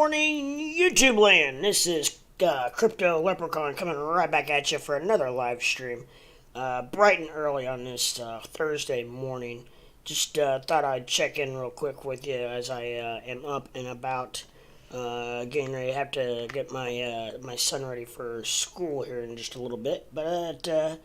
morning, YouTube land. This is Crypto Leprechaun coming right back at you for another live stream. Bright and early on this Thursday morning. Just thought I'd check in real quick with you as I am up and about. Getting ready. I have to get my son ready for school here in just a little bit. But I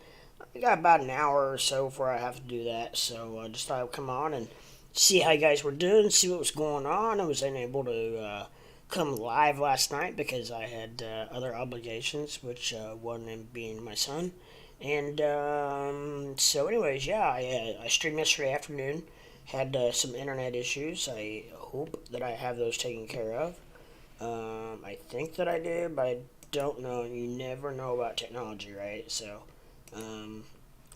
got about an hour or so before I have to do that. So just thought I'd come on and see how you guys were doing, see what was going on. I was unable to come live last night because I had other obligations, which one of them being my son. And so, anyways, yeah, I streamed yesterday afternoon. Had some internet issues. I hope that I have those taken care of. I think that I do, but I don't know. You never know about technology, right? So,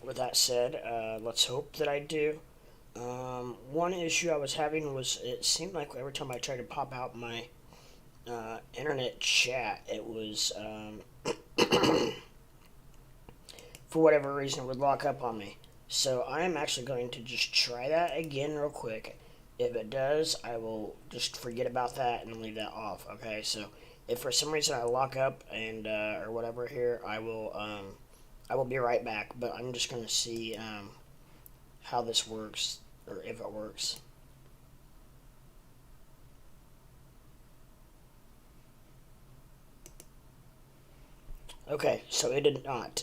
with that said, let's hope that I do. One issue I was having was it seemed like every time I tried to pop out my internet chat, it was for whatever reason it would lock up on me. So I am actually going to just try that again real quick. If it does, I will just forget about that and leave that off. Okay, so if for some reason I lock up and or whatever here, I will be right back. But I'm just gonna see how this works, or if it works. Okay, so it did not.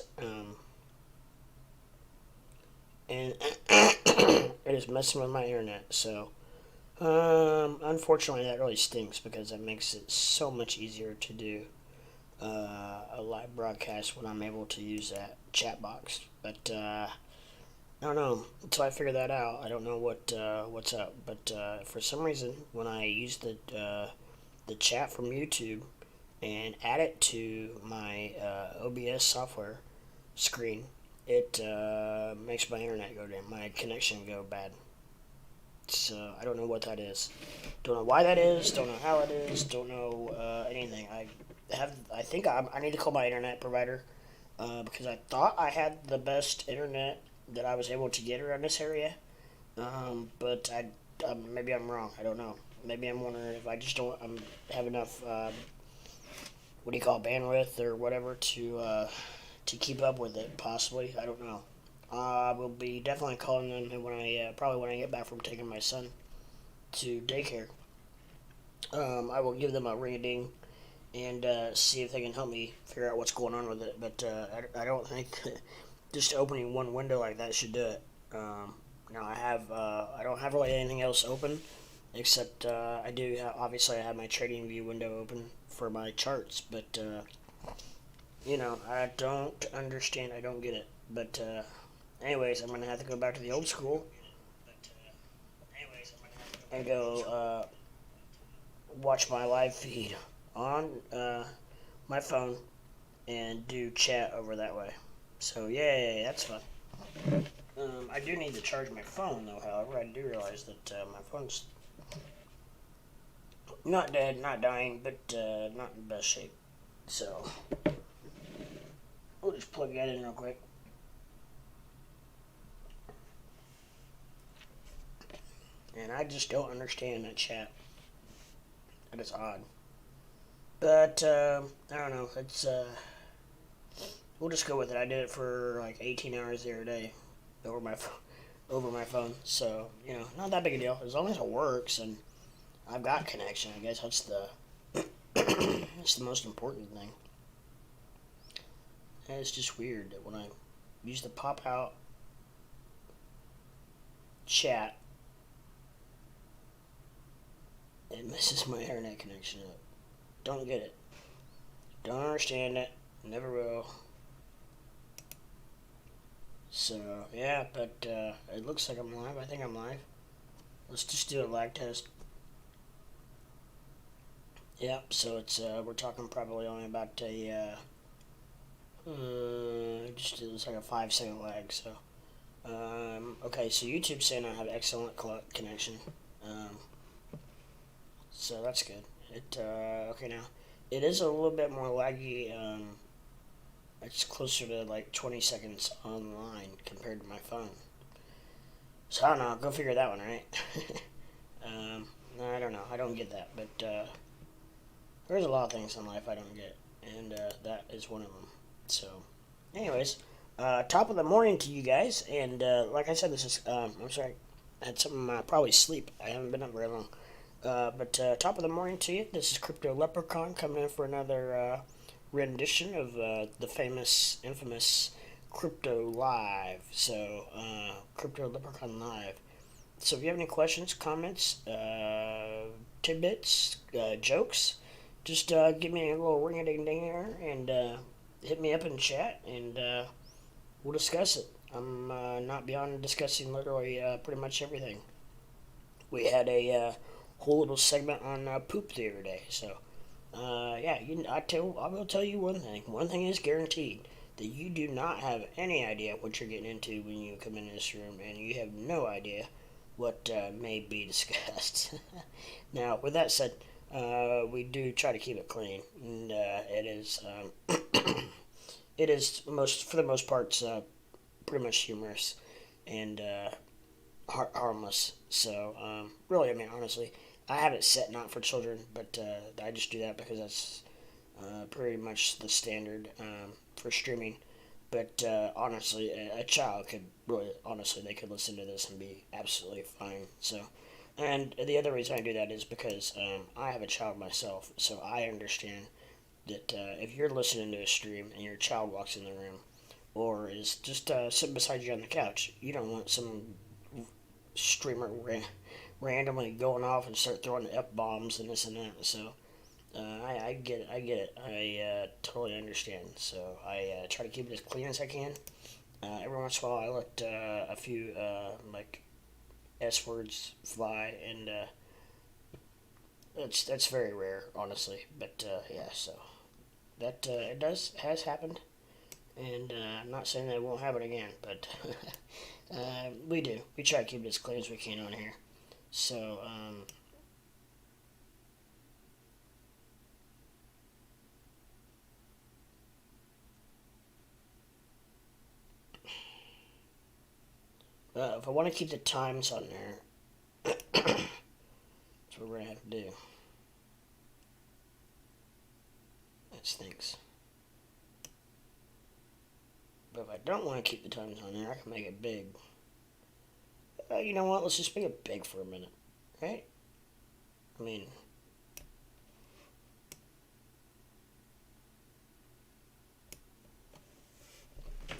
And it is messing with my internet, so unfortunately that really stinks because it makes it so much easier to do a live broadcast when I'm able to use that chat box. But I don't know until I figure that out. I don't know what's up. But for some reason, when I use the chat from YouTube and add it to my OBS software screen, it makes my internet go down, my connection go bad. So I don't know what that is. Don't know why that is. Don't know how it is. Don't know anything. I think I need to call my internet provider because I thought I had the best internet that I was able to get around this area. But maybe I'm wrong. I don't know. Maybe I'm wondering if I just don't have enough what do you call it, bandwidth or whatever to keep up with it. Possibly, I don't know. I will be definitely calling them when I probably when I get back from taking my son to daycare. I will give them a ring a ding and see if they can help me figure out what's going on with it. But I don't think just opening one window like that should do it. I don't have really anything else open except I do obviously I have my trading view window open for my charts, but I don't understand. I don't get it. But anyways, I'm gonna have to go back to the old school and go watch my live feed on my phone and do chat over that way. So yeah, that's fun. I do need to charge my phone though. However, I do realize that my phone's not dead, not dying, but not in the best shape. So we'll just plug that in real quick. And I just don't understand that chat. That is odd. But I don't know. It's we'll just go with it. I did it for like 18 hours the other day over my phone. So not that big a deal. As long as it works and I've got connection, I guess that's the that's the most important thing. And it's just weird that when I use the pop out chat, it messes my internet connection up. Don't get it. Don't understand it. Never will. So, yeah, but it looks like I'm live. I think I'm live. Let's just do a lag test. Yep, so it's we're talking probably only about a just it looks like a 5 second lag. So okay, so YouTube's saying I have excellent connection. So that's good. It okay now. It is a little bit more laggy. It's closer to like 20 seconds online compared to my phone. So I don't know. Go figure that one, right? I don't know. I don't get that, but There's a lot of things in life I don't get, and that is one of them. So, anyways, top of the morning to you guys, and like I said, this is I'm sorry, I had some probably sleep. I haven't been up very long. But top of the morning to you. This is Crypto Leprechaun coming in for another rendition of the famous, infamous Crypto Live. So, Crypto Leprechaun Live. So, if you have any questions, comments, tidbits, jokes, just give me a little ring a ding ding there and hit me up in chat and we'll discuss it. I'm not beyond discussing literally pretty much everything. We had a whole little segment on poop the other day. So, yeah, I will tell you one thing. One thing is guaranteed that you do not have any idea what you're getting into when you come into this room, and you have no idea what may be discussed. Now, with that said, we do try to keep it clean, and it is for the most part pretty much humorous and harmless. So, really, I mean, honestly, I have it set not for children, but I just do that because that's pretty much the standard for streaming. But honestly, a child could really, honestly, they could listen to this and be absolutely fine. So, and the other reason I do that is because I have a child myself, so I understand that if you're listening to a stream and your child walks in the room or is just sitting beside you on the couch, you don't want some streamer randomly going off and start throwing F bombs and this and that. So I get it. I get it. I totally understand. So I try to keep it as clean as I can. Every once in a while, I let a few like S words fly, and that's very rare, honestly. But yeah, so that it has happened, and I'm not saying that it won't happen again, but we do. We try to keep it as clean as we can on here. So, if I want to keep the times on there, that's what we're gonna have to do. That stinks. But if I don't want to keep the times on there, I can make it big. You know what? Let's just make it big for a minute, right? I mean,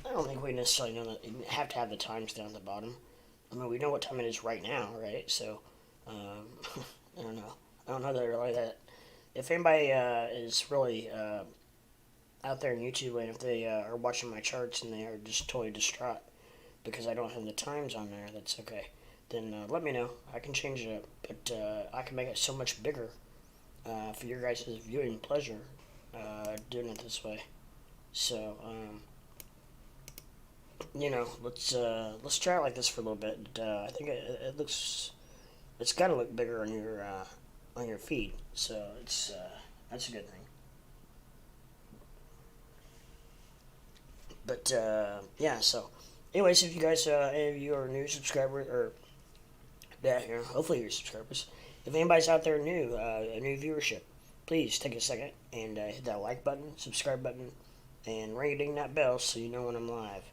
I don't think we necessarily know that you have to have the times down at the bottom. I mean, we know what time it is right now, right? So, um, I don't know. I don't know that really that. If anybody is really out there in YouTube and if they are watching my charts and they are just totally distraught because I don't have the times on there, that's okay. Then let me know. I can change it up, but I can make it so much bigger for your guys' viewing pleasure doing it this way. So, let's try it like this for a little bit. I think it looks, it's got to look bigger on your feed. So it's that's a good thing. But yeah, so anyways, if you guys, any of you are new subscribers or yeah, hopefully you're subscribers. If anybody's out there new, a new viewership, please take a second and hit that like button, subscribe button, and ring a ding that bell so you know when I'm live.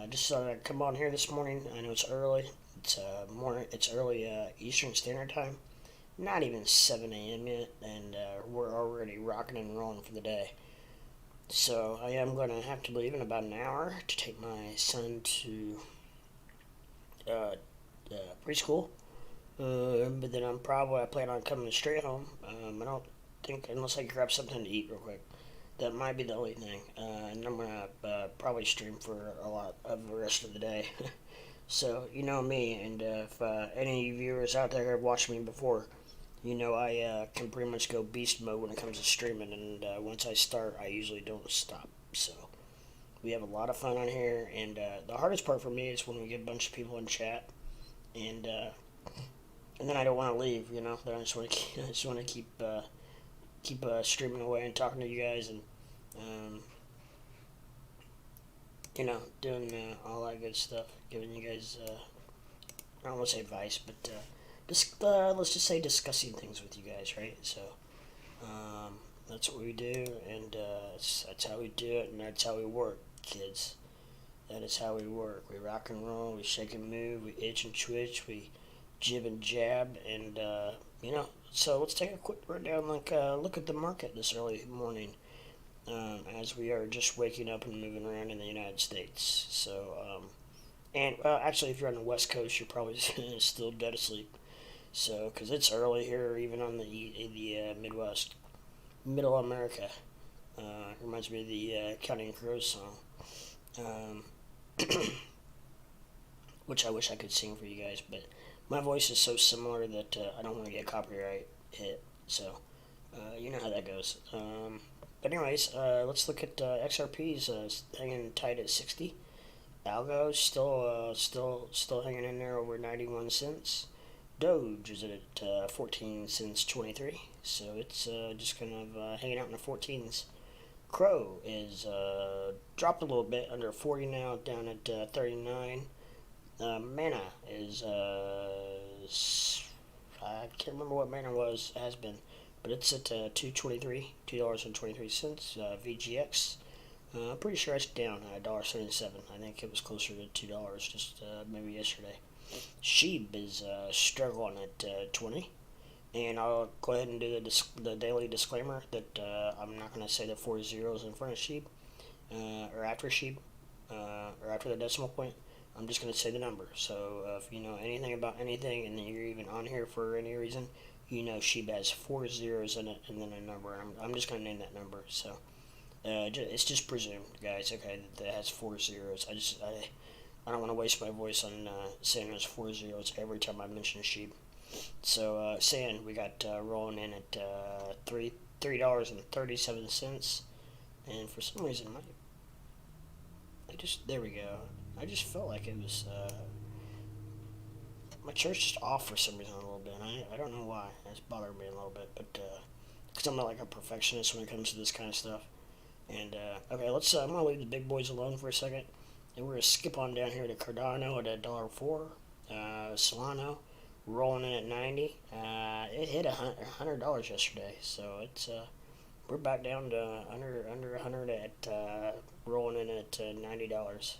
Just so I come on here this morning. I know it's early. It's early Eastern Standard Time. Not even 7 a.m. yet, and we're already rocking and rolling for the day. So I am going to have to leave in about an hour to take my son to uh, preschool. But then I plan on coming straight home. I don't think, unless I grab something to eat real quick. That might be the only thing. And I'm going to probably stream for a lot of the rest of the day. So, you know me, and if any viewers out there have watched me before, you know I can pretty much go beast mode when it comes to streaming, and once I start, I usually don't stop. So, we have a lot of fun on here, and the hardest part for me is when we get a bunch of people in chat, and then I don't want to leave, you know. Then I just want to keep, I just want to keep streaming away and talking to you guys, and um, doing all that good stuff, giving you guys I don't want to say advice, but let's just say discussing things with you guys, right? So That's what we do, and that's how we do it, and that's how we work, kids. That is how we work. We rock and roll, we shake and move, we itch and twitch, we jib and jab, and So let's take a quick rundown, look at the market this early morning, as we are just waking up and moving around in the United States. And actually, if you're on the West Coast, you're probably still dead asleep. So, because it's early here, even on the Midwest, Middle America. Reminds me of the Counting Crows song. Um, which I wish I could sing for you guys, but my voice is so similar that I don't want to get copyright hit. So, you know how that goes. But anyways, let's look at XRP's hanging tight at 60. Algo's still hanging in there over 91 cents. Doge is at 14 cents 23, so it's just kind of hanging out in the 14s. Crow is dropped a little bit, under 40 now, down at 39. Mana is I can't remember what Mana has been, but it's at $2.23. VGX. I'm pretty sure it's down $1.77. I think it was closer to $2 just maybe yesterday. Shib is struggling at 20. And I'll go ahead and do the daily disclaimer that I'm not going to say the 4 zeros in front of Shib, or after Shib, or after the decimal point. I'm just going to say the number. So if you know anything about anything and you're even on here for any reason, you know Shib has 4 zeros in it and then a number. I'm just going to name that number. So it's just presumed, guys, okay, that it has 4 zeros. I don't want to waste my voice on saying there's 4 zeros every time I mention Shib. So sand we got rolling in at $3.37, and for some reason there we go. I just felt like it was my chart's just off for some reason a little bit. And I don't know why. It's bothering me a little bit, but because I'm not like a perfectionist when it comes to this kind of stuff. And okay, I'm gonna leave the big boys alone for a second, and we're gonna skip on down here to Cardano at $1.04. Solano rolling in at 90. It hit $100 yesterday, so it's we're back down to under 100 at rolling in at $90.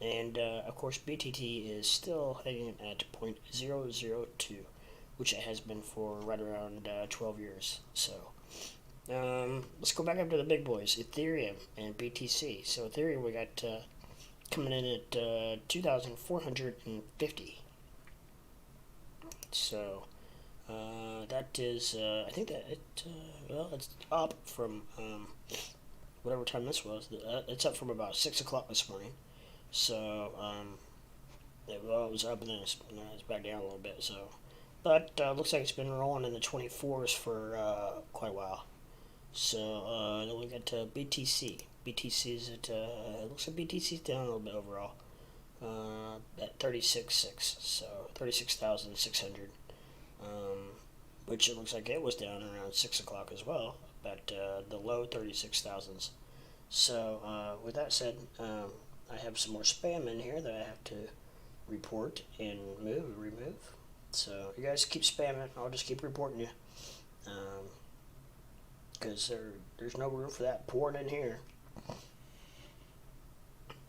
And of course, BTT is still hanging at 0.002, which it has been for right around 12 years. So let's go back up to the big boys, Ethereum and BTC. So Ethereum we got coming in at 2,450. So that is, I think that it's up from whatever time this was. It's up from about 6 o'clock this morning. So it was up and then it's back down a little bit. So, but looks like it's been rolling in the 24s for quite a while. So then we got BTC. BTC's at looks like BTC's down a little bit overall. At 36.6, so 36,600, which it looks like it was down around 6 o'clock as well, but the low 36,000s. So with that said, I have some more spam in here that I have to report and remove. So you guys keep spamming, I'll just keep reporting you, because there's no room for that pouring in here.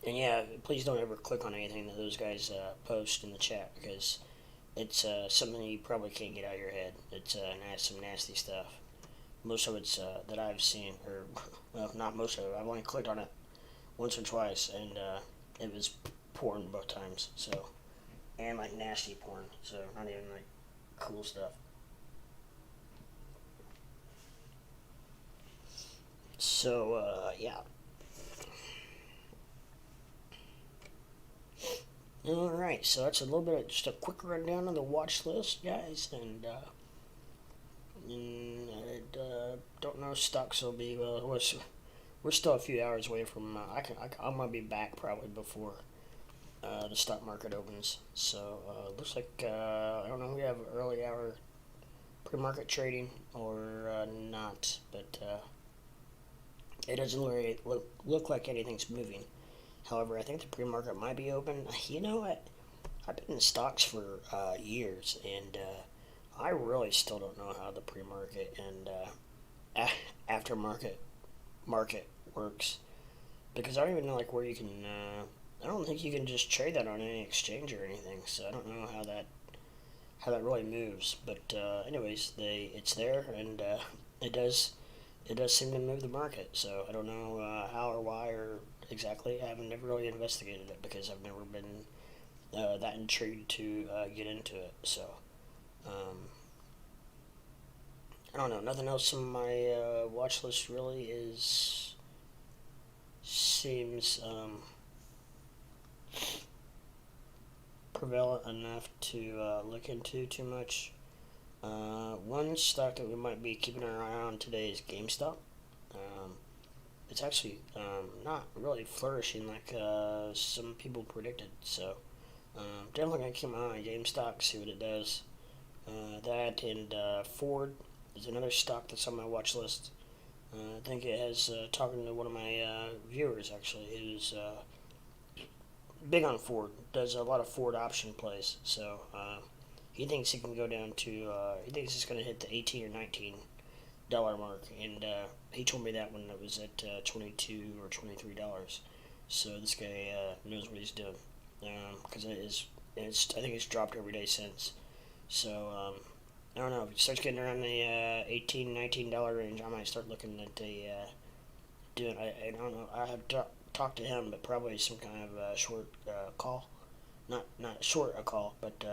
And yeah, please don't ever click on anything that those guys post in the chat, because it's something you probably can't get out of your head. It's some nasty stuff. Most of it's that I've seen, or well, not most of it. I've only clicked on it once or twice, and it was porn both times. So, and like nasty porn. So not even like cool stuff. So yeah. Alright, so that's a little bit of just a quick rundown on the watch list, guys, and I don't know if stocks will be, we're still a few hours away from, I'm going to be back probably before the stock market opens, so looks like, I don't know if we have early hour pre-market trading or not, but it doesn't really look like anything's moving. However, I think the pre-market might be open. You know what? I've been in stocks for years, and I really still don't know how the pre-market and aftermarket market works, because I don't even know like where you can. I don't think you can just trade that on any exchange or anything. So I don't know how that really moves. But anyways, it's there, and it does seem to move the market. So I don't know how or why or exactly. I haven't never really investigated it because I've never been that intrigued to get into it. So um, I don't know. Nothing else on my watch list really is seems prevalent enough to look into too much. One stock that we might be keeping our eye on today is GameStop. Um, it's actually not really flourishing like some people predicted. So definitely gonna keep my eye on GameStop, see what it does. That and Ford is another stock that's on my watch list. I think it has talking to one of my viewers actually, who's big on Ford, does a lot of Ford option plays. So he thinks he can go down to he thinks it's going to hit the 18 or $19 mark, and he told me that when it was at $22 or $23. So this guy knows what he's doing, because I think it's dropped every day since. So I don't know. If it starts getting around the $18, $19 range, I might start looking at the doing. I don't know. I have talked to him, but probably some kind of short call. Not short a call, but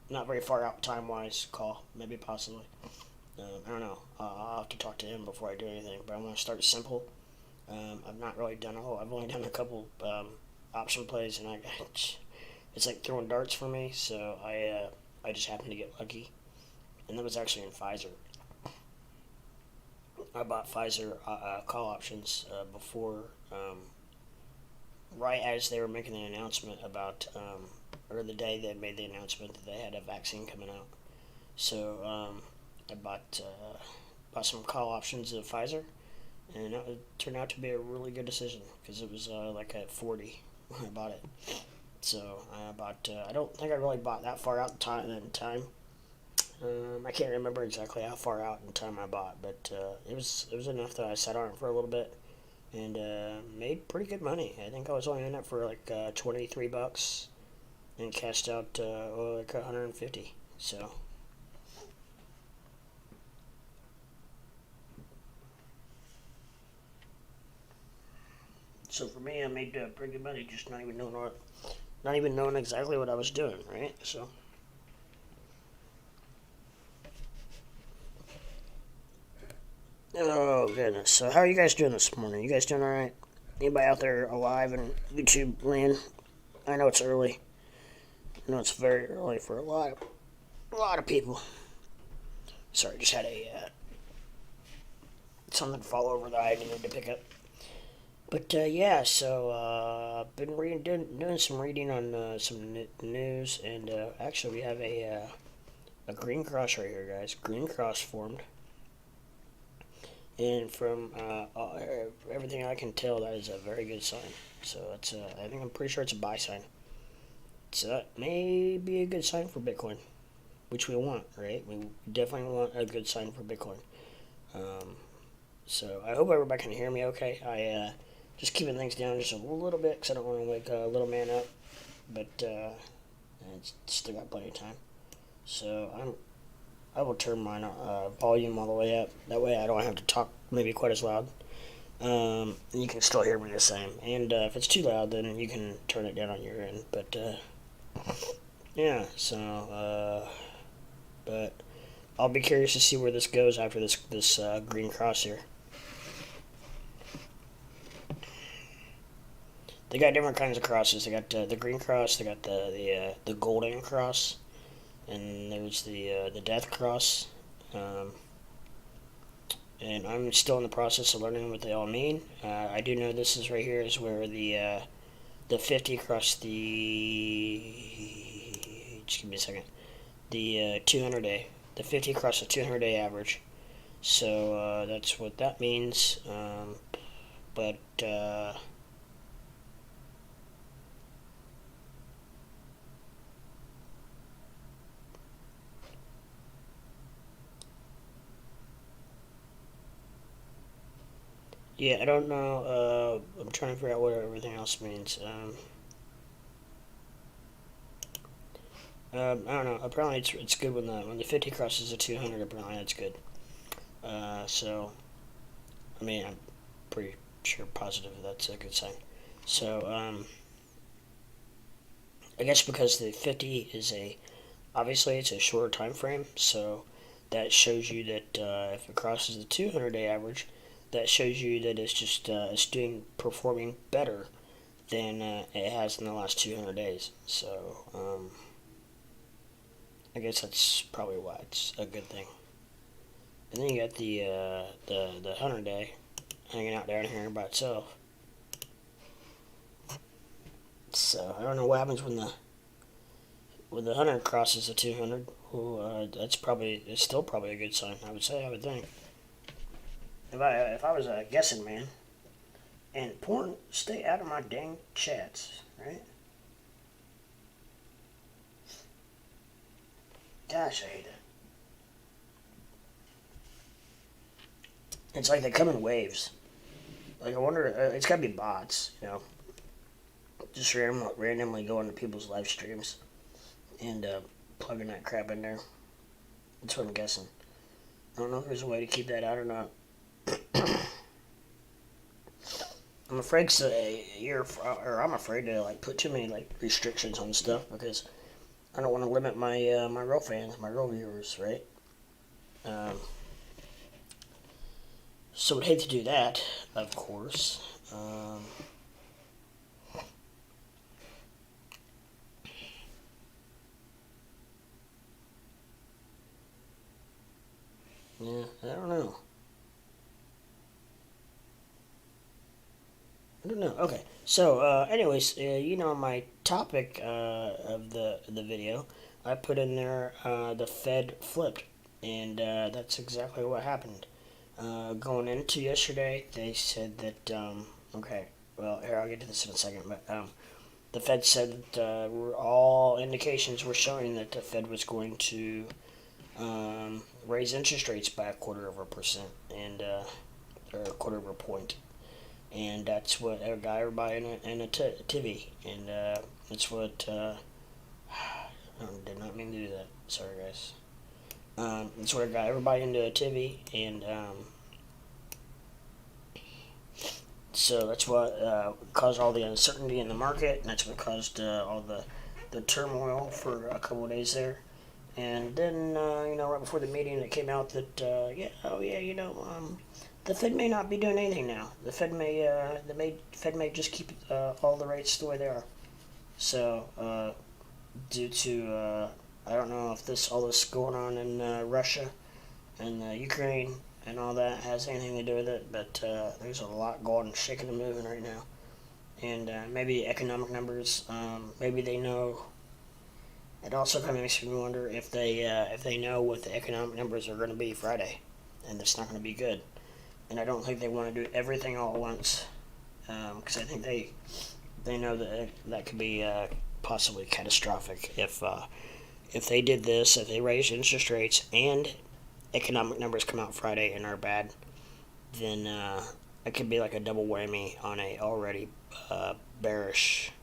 not very far out time wise call. Maybe possibly. I don't know. I'll have to talk to him before I do anything. But I want to start simple. I've not really done a whole. I've only done a couple option plays, and it's like throwing darts for me. So I just happened to get lucky, and that was actually in Pfizer. I bought Pfizer call options before, right as they were making the announcement about, or the day they made the announcement that they had a vaccine coming out. So I bought some call options of Pfizer, and it turned out to be a really good decision because it was like at 40 when I bought it. So I bought. I don't think I really bought that far out in time. I can't remember exactly how far out in time I bought, but it was enough that I sat on it for a little bit and made pretty good money. I think I was only in it for like $23 and cashed out like 150. So for me, I made pretty good money, just not even knowing exactly what I was doing, right? So. Oh goodness. So how are you guys doing this morning? You guys doing all right? Anybody out there alive in YouTube land? I know it's early. I know it's very early for a lot of people. Sorry, just had a something fall over that I needed to pick up. But yeah, so I've been doing some reading on some news, and actually we have a green cross right here, guys. Green cross formed. And from everything I can tell, that is a very good sign. So I'm pretty sure it's a buy sign. So that may be a good sign for Bitcoin, which we want, right? We definitely want a good sign for Bitcoin. So I hope everybody can hear me okay. I just keeping things down just a little bit because I don't want to wake a little man up, but it's still got plenty of time. So I will turn my volume all the way up. That way I don't have to talk maybe quite as loud. And you can still hear me the same. And if it's too loud, then you can turn it down on your end. But yeah, so but I'll be curious to see where this goes after this green cross here. They got different kinds of crosses. They got the green cross. They got the golden cross, and there's the death cross. And I'm still in the process of learning what they all mean. I do know this is right here is where the 50 cross the. Just give me a second. The 200-day. The 50 cross the 200-day average. So that's what that means. But Yeah, I don't know. I'm trying to figure out what everything else means. I don't know. Apparently, it's good when the 50 crosses the 200. Apparently, that's good. So, I mean, I'm pretty sure positive that's a good sign. So, I guess because the 50 is obviously it's a shorter time frame, so that shows you that if it crosses the 200-day average, that shows you that it's performing better than it has in the last 200 days. So I guess that's probably why it's a good thing. And then you got the 100-day hanging out down here by itself. So I don't know what happens when the 100 crosses the 200. Well, it's still probably a good sign. I would think. If I was a guessing man, and porn, stay out of my dang chats, right? Gosh, I hate it. It's like they come in waves. Like I wonder, it's gotta be bots, just randomly going to people's live streams and plugging that crap in there. That's what I'm guessing. I don't know if there's a way to keep that out or not. I'm afraid I'm afraid to like put too many like restrictions on stuff because I don't want to limit my real fans, my real viewers, right? Um, so would hate to do that, of course. Yeah, I don't know. I don't know. Okay, so anyways, my topic of the video, I put in there the Fed flipped, and that's exactly what happened. Going into yesterday, they said that okay, well here I'll get to this in a second, but the Fed said that all indications were showing that the Fed was going to raise interest rates by a quarter of a percent and or a quarter of a point, and that's what got everybody in a tivy, and that's what I did not mean to do that. Sorry, guys. That's what got everybody into a tivy, and so that's what caused all the uncertainty in the market, and that's what caused all the turmoil for a couple of days there. And then, right before the meeting, it came out that, the Fed may not be doing anything now. Fed may just keep all the rates the way they are. So, due to, I don't know if all this going on in Russia and Ukraine and all that has anything to do with it, but there's a lot going, shaking and moving right now. And maybe economic numbers, maybe they know. It also kind of makes me wonder if they know what the economic numbers are going to be Friday, and it's not going to be good. And I don't think they want to do everything all at once, because I think they know that could be possibly catastrophic if they did this, if they raised interest rates and economic numbers come out Friday and are bad, then it could be like a double whammy on a already bearish.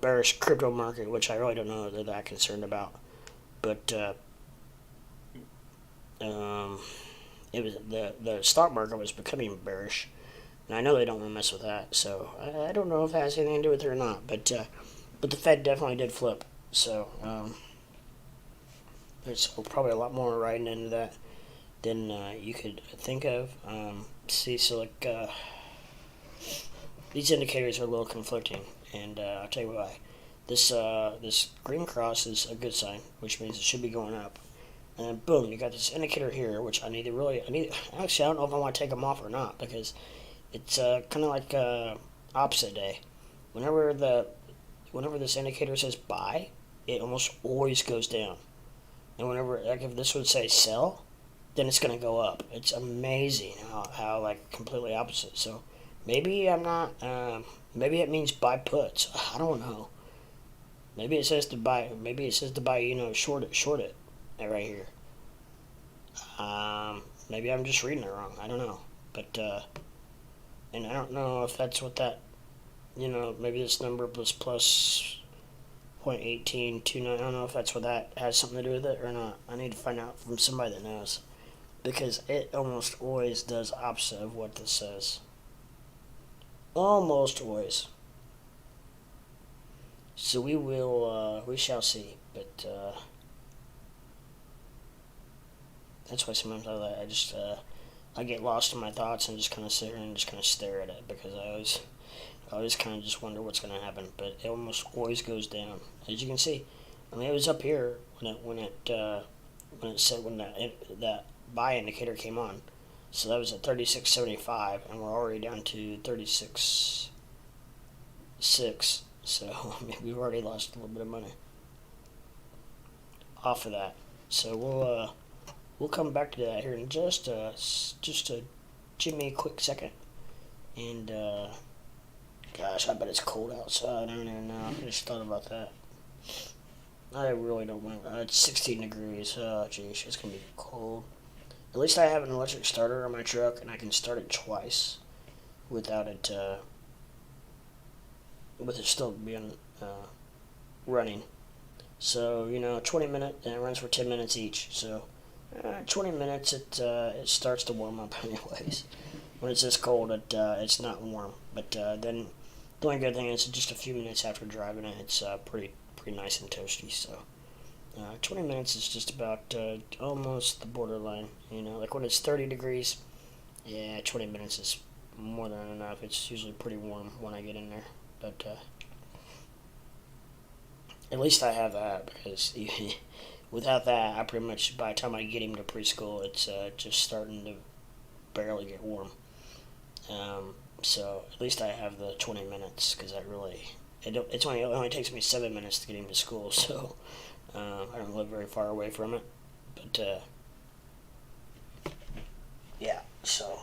Bearish crypto market, which I really don't know that I'm concerned about. But it was the stock market was becoming bearish, and I know they don't want to mess with that. So I don't know if it has anything to do with it or not. But the Fed definitely did flip. So there's probably a lot more riding into that than you could think of. These indicators are a little conflicting, and I'll tell you why. This green cross is a good sign, which means it should be going up. And then boom, you got this indicator here, which actually, I don't know if I want to take them off or not, because it's kind of like opposite day. Whenever this indicator says buy, it almost always goes down. And whenever, like if this would say sell, then it's going to go up. It's amazing how like completely opposite. So maybe I'm not, maybe it means buy puts. I don't know. Maybe it says to buy, short it right here. Maybe I'm just reading it wrong. I don't know. But and I don't know if that's what that, maybe this number was plus 0.1829. I don't know if that's what that has something to do with it or not. I need to find out from somebody that knows, because it almost always does opposite of what this says. Almost always. So we shall see. But that's why sometimes I get lost in my thoughts and just kind of sit here and just kind of stare at it, because I always kind of just wonder what's going to happen. But it almost always goes down, as you can see. I mean, it was up here when that buy indicator came on. So that was at 36.75, and we're already down to 36.6. So I mean, we've already lost a little bit of money off of that. So we'll come back to that here in just give me a quick second. And gosh, I bet it's cold outside. I don't even know. I just thought about that. I really don't want. It's 16 degrees. Oh, geez, it's gonna be cold. At least I have an electric starter on my truck, and I can start it twice without it with it still being running. So 20 minutes, and it runs for 10 minutes each. So 20 minutes, it starts to warm up anyways. When it's this cold, it's not warm. But then the only good thing is just a few minutes after driving it, it's pretty nice and toasty. So 20 minutes is just about almost the borderline. Like when it's 30 degrees, yeah, 20 minutes is more than enough. It's usually pretty warm when I get in there. But at least I have that, because without that, I pretty much, by the time I get him to preschool, it's just starting to barely get warm. So at least I have the 20 minutes, because it only takes me 7 minutes to get him to school. So I don't live very far away from it. But yeah, so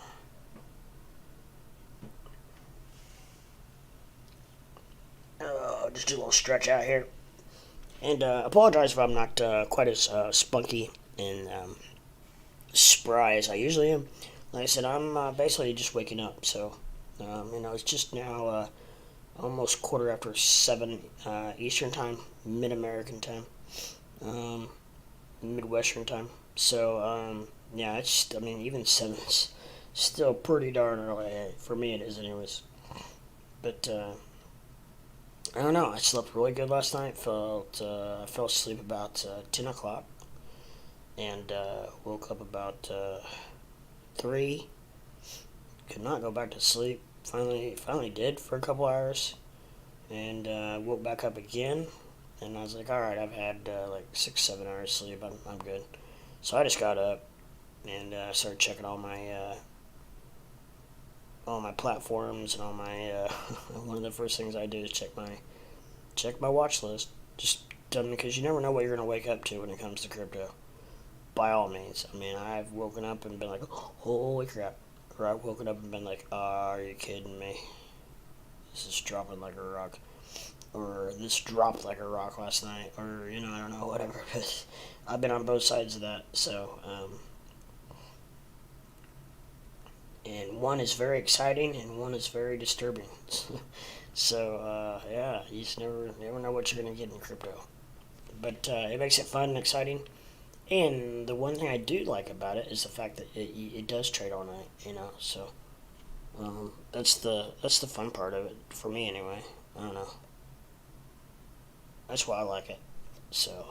just do a little stretch out here. And apologize if I'm not quite as spunky and spry as I usually am. Like I said, I'm basically just waking up. So, it's just now almost 7:15 Eastern time, Mid-American time, Midwestern time. So, yeah, even 7's still pretty darn early. For me, it is anyways. But I don't know. I slept really good last night. I fell asleep about 10 o'clock, and woke up about 3. Could not go back to sleep. Finally did for a couple hours, and woke back up again. And I was like, all right, I've had like 6-7 hours sleep. I'm good. So I just got up and started checking all my platforms and all my one of the first things I do is check my watch list, just because you never know what you're going to wake up to when it comes to crypto. By all means. I mean, I've woken up and been like, holy crap. Or I've woken up and been like, are you kidding me? This is dropping like a rock. Or this dropped like a rock last night. Or, I don't know, whatever. I've been on both sides of that. So, and one is very exciting and one is very disturbing. So yeah, you just never know what you're gonna get in crypto. But it makes it fun and exciting. And the one thing I do like about it is the fact that it does trade all night. So that's the fun part of it for me anyway. I don't know. That's why I like it. So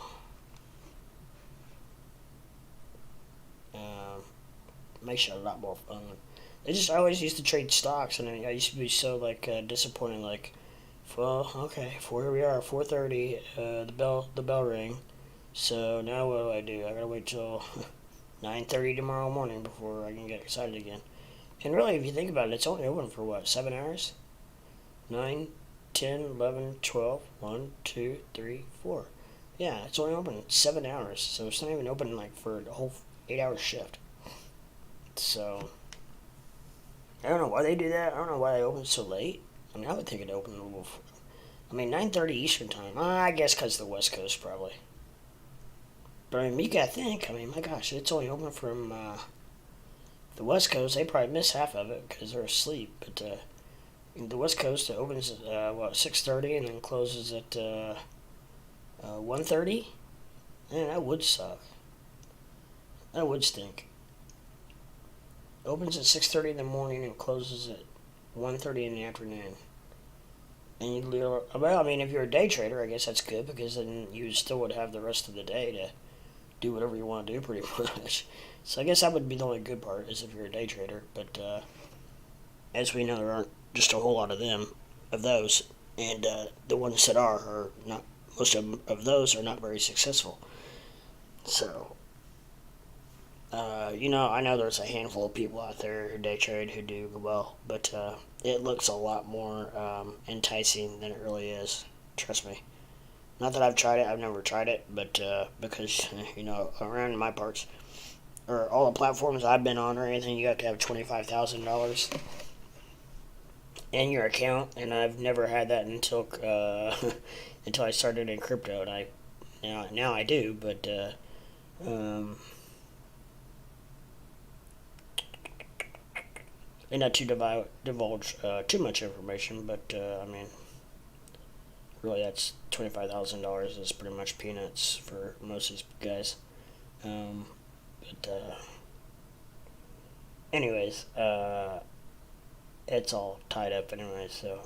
makes it a lot more fun. I always used to trade stocks, and I used to be so disappointed. Like, well, okay, here we are, 4:30. The bell rang. So now what do? I gotta wait till 9:30 tomorrow morning before I can get excited again. And really, if you think about it, it's only open for what, 7 hours? 9, 10, 11, 12, 1, 2, 3, 4. Yeah, it's only open 7 hours, so it's not even open for a whole 8-hour shift. So I don't know why they do that. I don't know why they open so late. I mean, I would think it'd open a little. 9:30 Eastern time. I guess because the West Coast probably. But you gotta think. My gosh, it's only open The West Coast, they probably miss half of it because they're asleep. But the West Coast, it opens at 6:30 and then closes at 1:30. Man, that would suck. That would stink. It opens at 6:30 in the morning and closes at 1:30 in the afternoon. And well, I mean, if you're a day trader, I guess that's good because then you still would have the rest of the day to do whatever you want to do, pretty much. So I guess that would be the only good part is if you're a day trader. But as we know, there aren't just a whole lot of those, and the ones that are not. Most of those are not very successful. So, I know there's a handful of people out there who day trade who do well, but it looks a lot more enticing than it really is. Trust me. Not that I've tried it, I've never tried it, but because, around my parts, or all the platforms I've been on or anything, you have to have $25,000 in your account, and I've never had that until until I started in crypto, and now I do, but and not to divulge too much information, but I mean, really, that's $25,000 is pretty much peanuts for most of these guys. But anyways, it's all tied up anyway. So,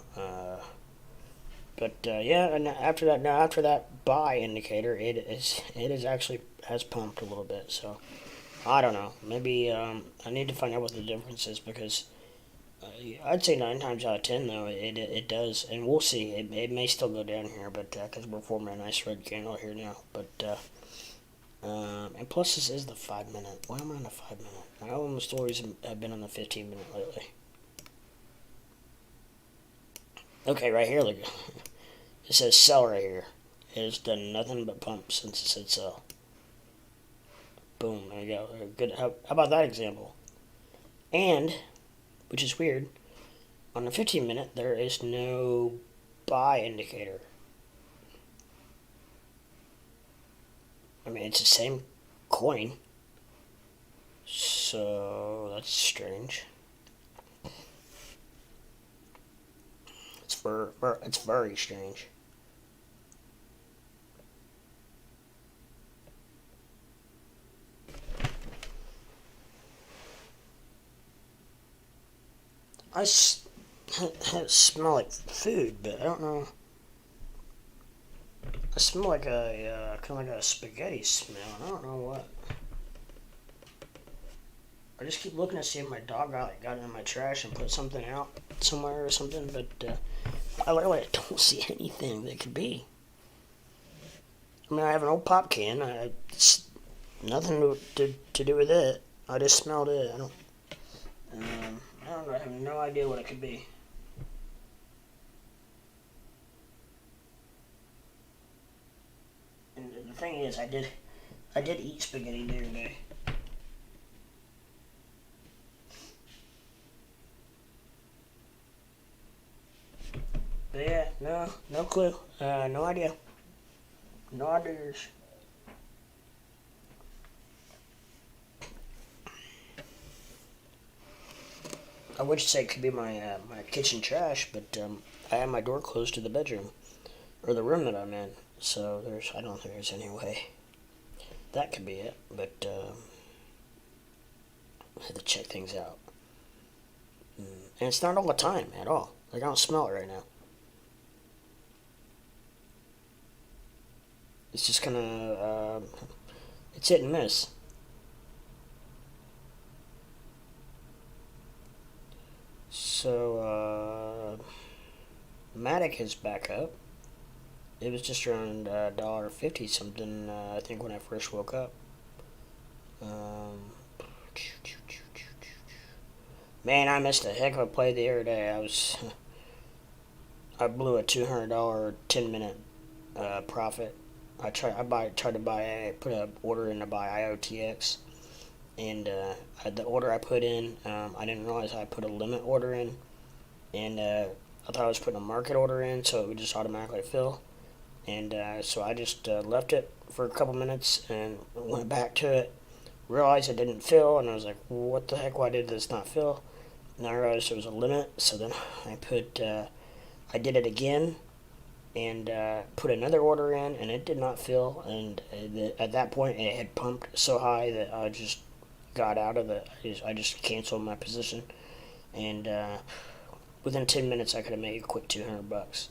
yeah, and after that buy indicator, it is actually has pumped a little bit. So, I don't know. Maybe I need to find out what the difference is because I'd say 9 times out of 10 though it does, and we'll see. It may still go down here, but because we're forming a nice red candle here now. But and plus this is the 5-minute. Why am I on the 5-minute? I almost always have been on the 15-minute lately. Okay, right here, look. It says sell right here. It has done nothing but pump since it said sell. Boom, there you go. Good. How about that example? And, which is weird, on the 15-minute, there is no buy indicator. I mean, it's the same coin. So, that's strange. It's very strange. I smell like food, but I don't know. I smell like a kind of like a spaghetti smell. I don't know what. I just keep looking to see if my dog got it in my trash and put something out somewhere or something, but I literally don't see anything that could be. I mean, I have an old pop can. It's nothing to do with it. I just smelled it. I don't know. I have no idea what it could be. And the thing is, I did eat spaghetti the other day. But yeah, no clue. No idea. No ideas. I would say it could be my kitchen trash, but I have my door closed to the bedroom or the room that I'm in, so I don't think there's any way that could be it. But I had to check things out, and it's not all the time at all. Like I don't smell it right now. It's just kind of it's hit and miss. So, Matic is back up. It was just around $1.50 something, I think, when I first woke up. Man, I missed a heck of a play the other day. I blew a $200 10-minute profit. I tried to put an order in to buy IOTX. And the order I put in, I didn't realize I put a limit order in, and I thought I was putting a market order in, so it would just automatically fill. And so I just left it for a couple minutes and went back to it, realized it didn't fill, and I was like, what the heck, why did this not fill? And I realized there was a limit, so then I did it again, and put another order in, and it did not fill, and at that point it had pumped so high that I just got out of it. I just canceled my position, and within 10 minutes I could have made a quick $200,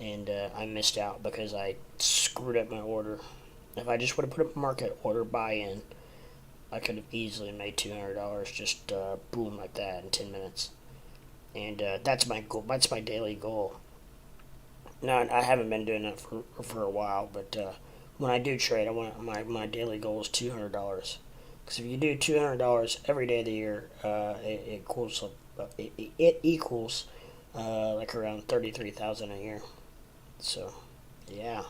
and I missed out because I screwed up my order. If I just would have put a market order buy-in, I could have easily made $200 just boom like that in 10 minutes. And that's my goal. That's my daily goal. Now, I haven't been doing that for a while, but when I do trade, I want my daily goal is $200. Because if you do $200 every day of the year, it equals like around 33,000 a year. So, yeah.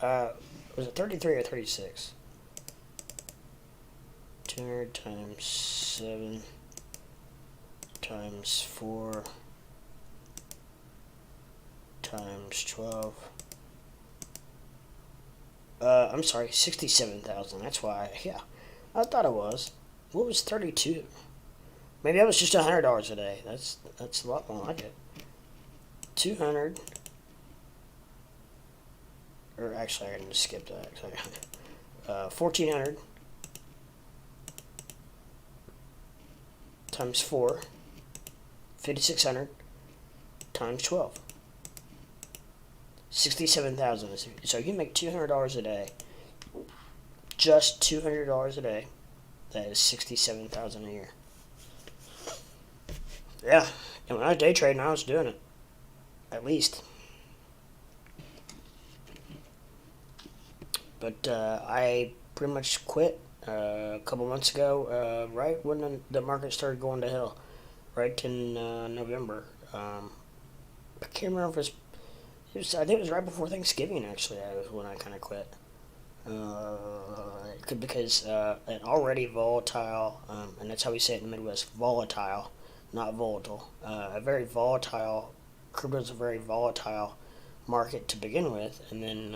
Was it 33 or 36? 200 times 7 times 4 times 12. I'm sorry, 67,000. That's why, yeah. I thought it was. What was 32? Maybe that was just $100 a day. That's a lot more like it. 200. Or actually, I can just skip that. 1,400 times 4, 5,600 times 12. 67,000. So you can make $200 a day. Just $200 a day. That is 67,000 a year. Yeah, and when I was day trading, I was doing it. At least. But I pretty much quit a couple months ago, right when the market started going to hell, right in November. I can't remember if I think it was right before Thanksgiving, actually, when I kind of quit. Because an already volatile, and that's how we say it in the Midwest, volatile, not volatile, a very volatile, crypto's a very volatile market to begin with, and then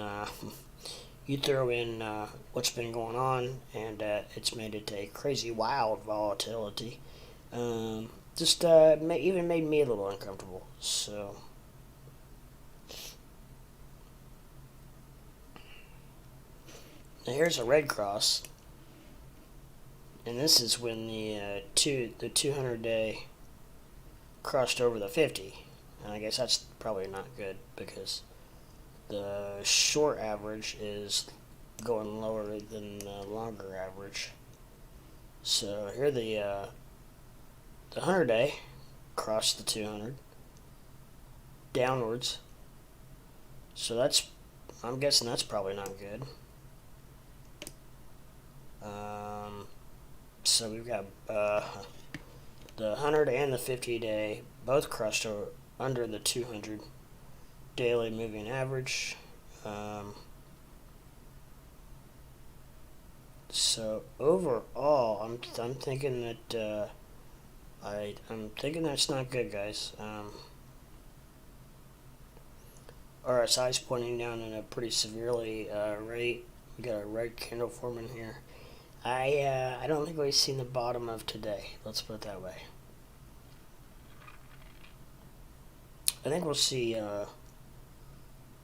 you throw in what's been going on, and it's made it a crazy, wild volatility. Just even made me a little uncomfortable. So, now here's a red cross, and this is when the 200-day crossed over the 50, and I guess that's probably not good because the short average is going lower than the longer average. So here the 100-day crossed the 200 downwards. So I'm guessing that's probably not good. So we've got the 100 and the 50-day both crossed under the 200 daily moving average. So overall, I'm thinking that I'm thinking that's not good, guys. RSI's pointing down in a pretty severely rate. We got a red candle forming here. I don't think we've seen the bottom of today. Let's put it that way. I think we'll see.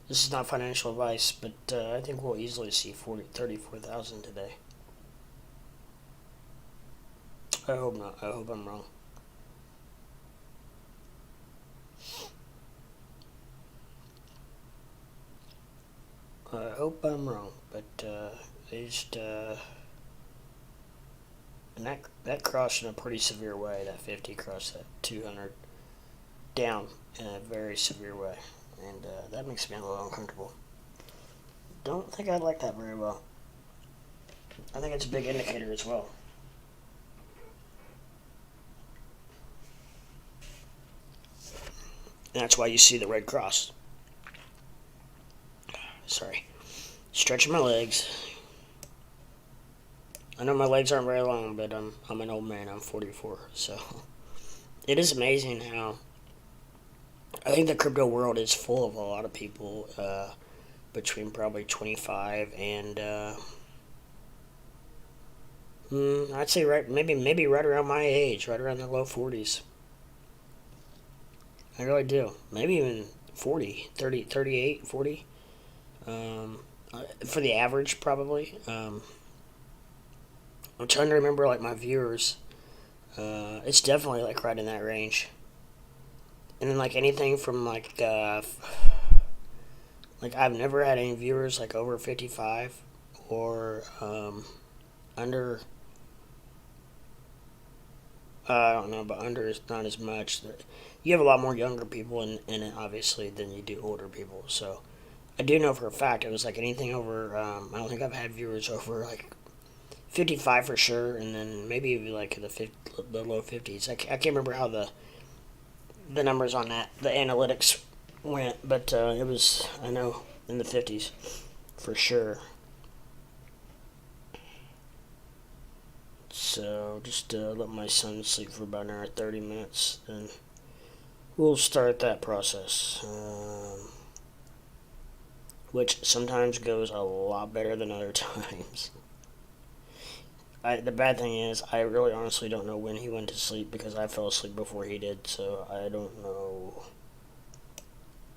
This is not financial advice, but I think we'll easily see 34,000 today. I hope not. I hope I'm wrong. I hope I'm wrong, but they just and that crossed in a pretty severe way. That 50 crossed that 200 down in a very severe way, and that makes me a little uncomfortable. Don't think I like that very well. I think it's a big indicator as well. And that's why you see the red cross. Sorry. Stretching my legs. I know my legs aren't very long, but I'm an old man. I'm 44, so it is amazing how I think the crypto world is full of a lot of people between probably 25 and I'd say maybe right around my age, right around the low 40s. I really do. Maybe even 40, 30, 38, 40. For the average, probably. I'm trying to remember like my viewers. It's definitely like right in that range. And then like anything from like I've never had any viewers like over 55 or under. I don't know, but under is not as much. You have a lot more younger people in it, obviously, than you do older people. So I do know for a fact it was like anything over. I don't think I've had viewers over like 55 for sure, and then maybe like the low 50s. I can't remember how the numbers on the analytics went, but it was, I know, in the 50s for sure. So just let my son sleep for about an hour 30 minutes, and we'll start that process, which sometimes goes a lot better than other times. The bad thing is, I really honestly don't know when he went to sleep because I fell asleep before he did, so I don't know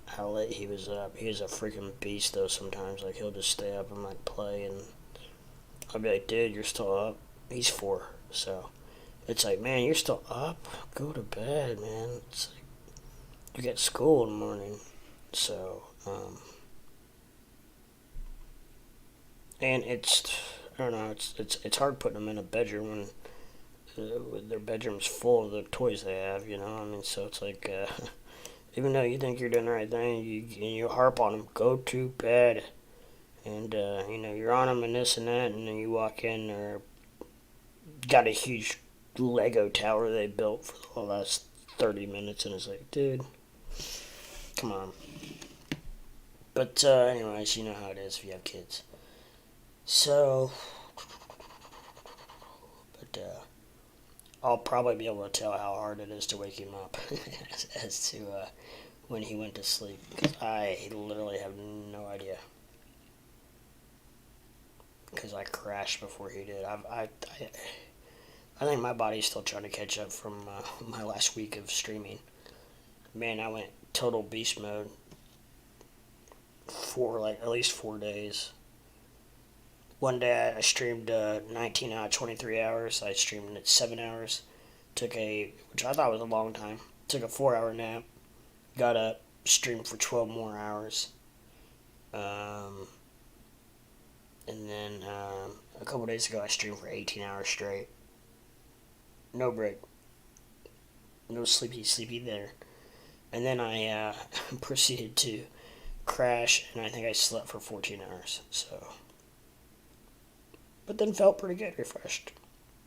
how late he was up. He is a freaking beast, though, sometimes. Like, he'll just stay up and, like, play, and I'll be like, dude, you're still up? He's 4, so it's like, man, you're still up? Go to bed, man. It's like, you got school in the morning, so, and I don't know, it's hard putting them in a bedroom when their bedroom's full of the toys they have, you know. I mean, so it's like, even though you think you're doing the right thing, you harp on them, go to bed, and you know, you're on them and this and that, and then you walk in, they're got a huge Lego tower they built for the last 30 minutes, and it's like, dude, come on. But anyways, you know how it is if you have kids. So, but I'll probably be able to tell how hard it is to wake him up as to when he went to sleep, because I literally have no idea. Because I crashed before he did. I think my body's still trying to catch up from my last week of streaming. Man, I went total beast mode for like at least 4 days. One day I streamed 19 out of 23 hours. I streamed it 7 hours. Which I thought was a long time. Took a 4-hour nap. Got up, streamed for 12 more hours. And then a couple days ago I streamed for 18 hours straight. No break. No sleepy there. And then I proceeded to crash, and I think I slept for 14 hours. So, but then felt pretty good, refreshed.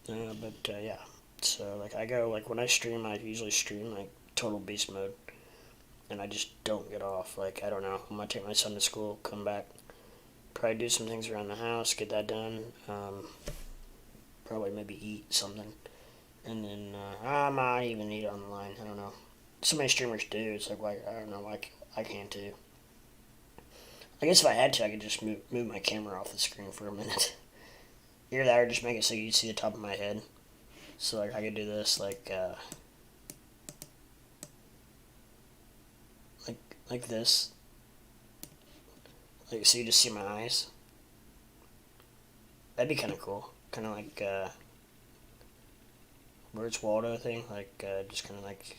Yeah. So like when I stream, I usually stream like total beast mode, and I just don't get off. Like, I don't know. I'm gonna take my son to school, come back, probably do some things around the house, get that done. Probably maybe eat something, and then I might even eat online. I don't know. So many streamers do. It's like I don't know. Like, I can too. I guess if I had to, I could just move my camera off the screen for a minute. Either that, or just make it so you see the top of my head. So like I could do this like this. Like, so you just see my eyes. That'd be kind of cool. Kind of like Where's Waldo thing. Like just kind of like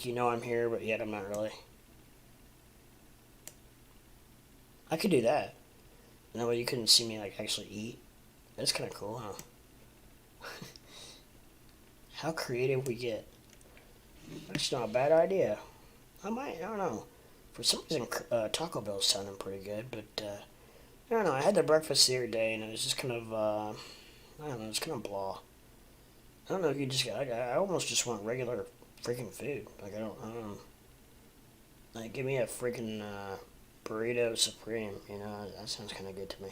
you know I'm here, but yet I'm not really. I could do that. And that way you couldn't see me like actually eat. That's kind of cool, huh? How creative we get. That's not a bad idea. I don't know. For some reason, Taco Bell's sounding pretty good, but I don't know. I had the breakfast the other day, and it was just kind of, I don't know, it's kind of blah. I don't know if you just, I almost just want regular freaking food. Like, I don't, like, give me a freaking burrito supreme, you know, that sounds kind of good to me.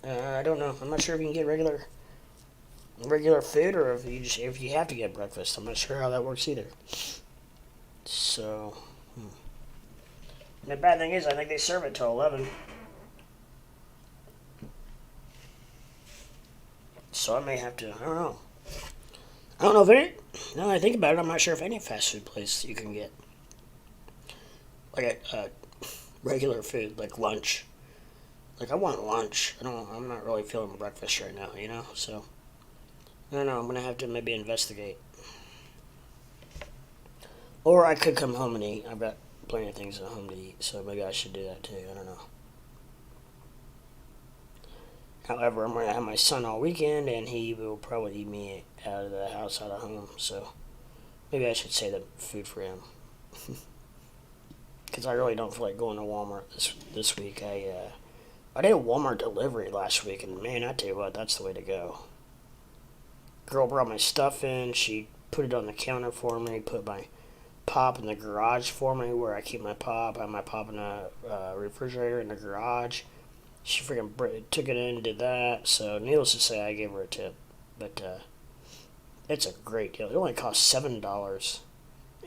I don't know. I'm not sure if you can get regular regular food, or if you have to get breakfast. I'm not sure how that works either. So, the bad thing is, I think they serve it till 11. So I may have to. I don't know. I don't know if any. Now that I think about it, I'm not sure if any fast food place you can get like a regular food, like lunch. Like I want lunch. I'm not really feeling breakfast right now, you know. So I don't know. I'm gonna have to maybe investigate, or I could come home and eat. I've got plenty of things at home to eat, so maybe I should do that too. I don't know. However, I'm gonna have my son all weekend, and he will probably eat me out of the house, out of home. So maybe I should save the food for him. Because I really don't feel like going to Walmart this week. I did a Walmart delivery last week, and man, I tell you what, that's the way to go. Girl brought my stuff in. She put it on the counter for me. Put my pop in the garage for me, where I keep my pop. I have my pop in the refrigerator in the garage. She freaking took it in and did that. So needless to say, I gave her a tip. But it's a great deal. It only cost $7,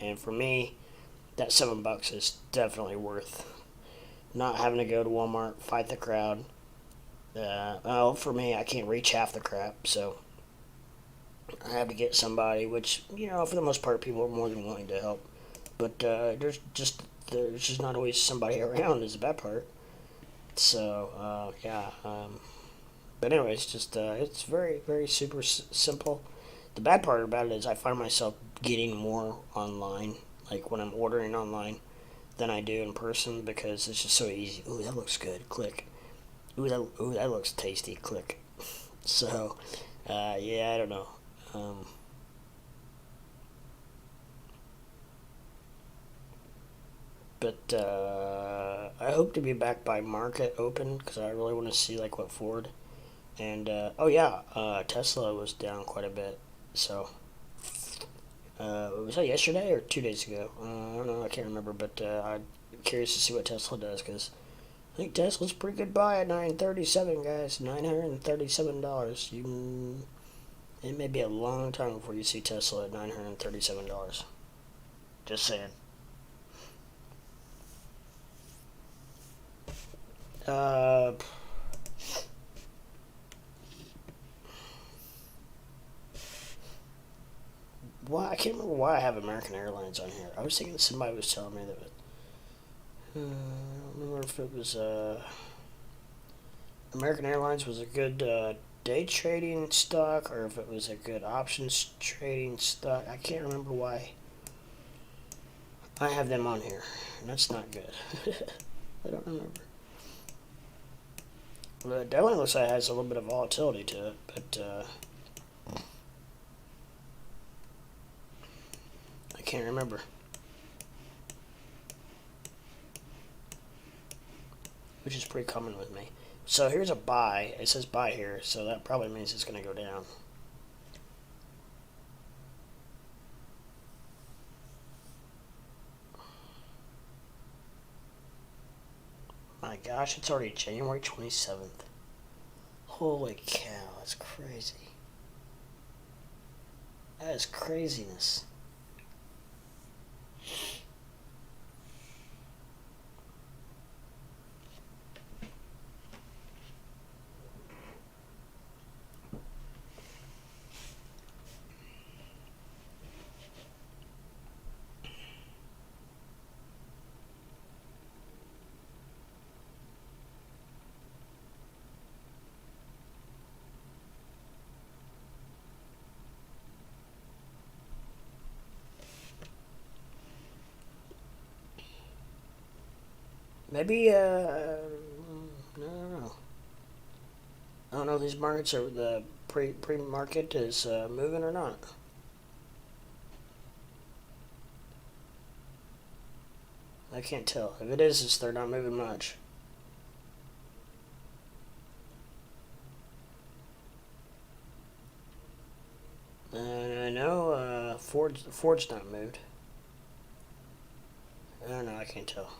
and for me, that $7 is definitely worth not having to go to Walmart, fight the crowd. Well, for me, I can't reach half the crap, so I have to get somebody, which, you know, for the most part, people are more than willing to help. But there's just not always somebody around is the bad part. So, yeah. But anyways, it's very, very super simple. The bad part about it is I find myself getting more online, like when I'm ordering online, than I do in person, because it's just so easy. Ooh, that looks good. Click. That looks tasty. Click. So, yeah, I don't know. But I hope to be back by market open, because I really want to see like what Ford and oh yeah, Tesla was down quite a bit. So was that yesterday or 2 days ago? I don't know. I can't remember. But I'm curious to see what Tesla does, because I think Tesla's a pretty good buy at 937, guys. $937. It may be a long time before you see Tesla at $937. Just saying. Uh, why I can't remember why I have American Airlines on here. I was thinking somebody was telling me that. I don't remember if it was American Airlines was a good day trading stock, or if it was a good options trading stock. I can't remember why I have them on here. And that's not good. I don't remember. Well, it definitely looks like it has a little bit of volatility to it, but I can't remember. Which is pretty common with me. So here's a buy. It says buy here, so that probably means it's going to go down. My gosh, it's already January 27th. Holy cow, that's crazy. That is craziness. Maybe, I don't know. I don't know if these markets are, the pre-market is moving or not. I can't tell. If it is, they're not moving much. And I know Ford's not moved. I don't know. I can't tell.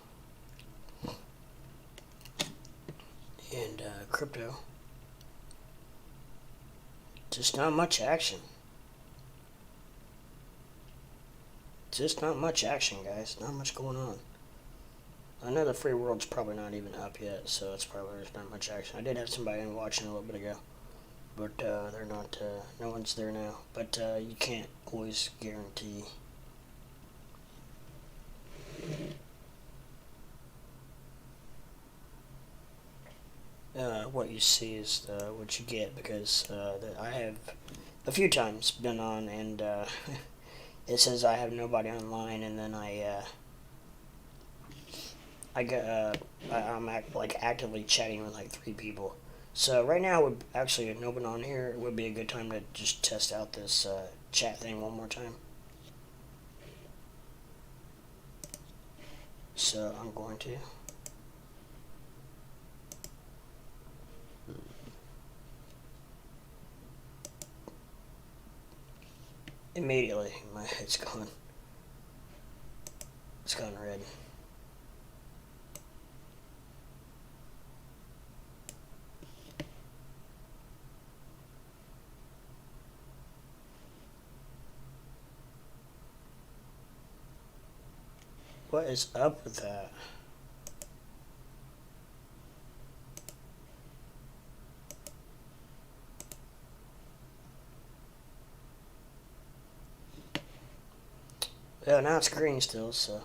And crypto Just not much action. Just not much action, guys. Not much going on. I know the free world's probably not even up yet, so it's probably there's not much action. I did have somebody in watching a little bit ago, but they're not. No one's there now. But you can't always guarantee. What you see is what you get, because I have a few times been on and it says I have nobody online, and then I'm actively chatting with like 3 people. So right now, would actually, if no one on here, it would be a good time to just test out this chat thing one more time. So I'm going to. Immediately, my head's gone. It's gone red. What is up with that? Yeah, now it's green still, so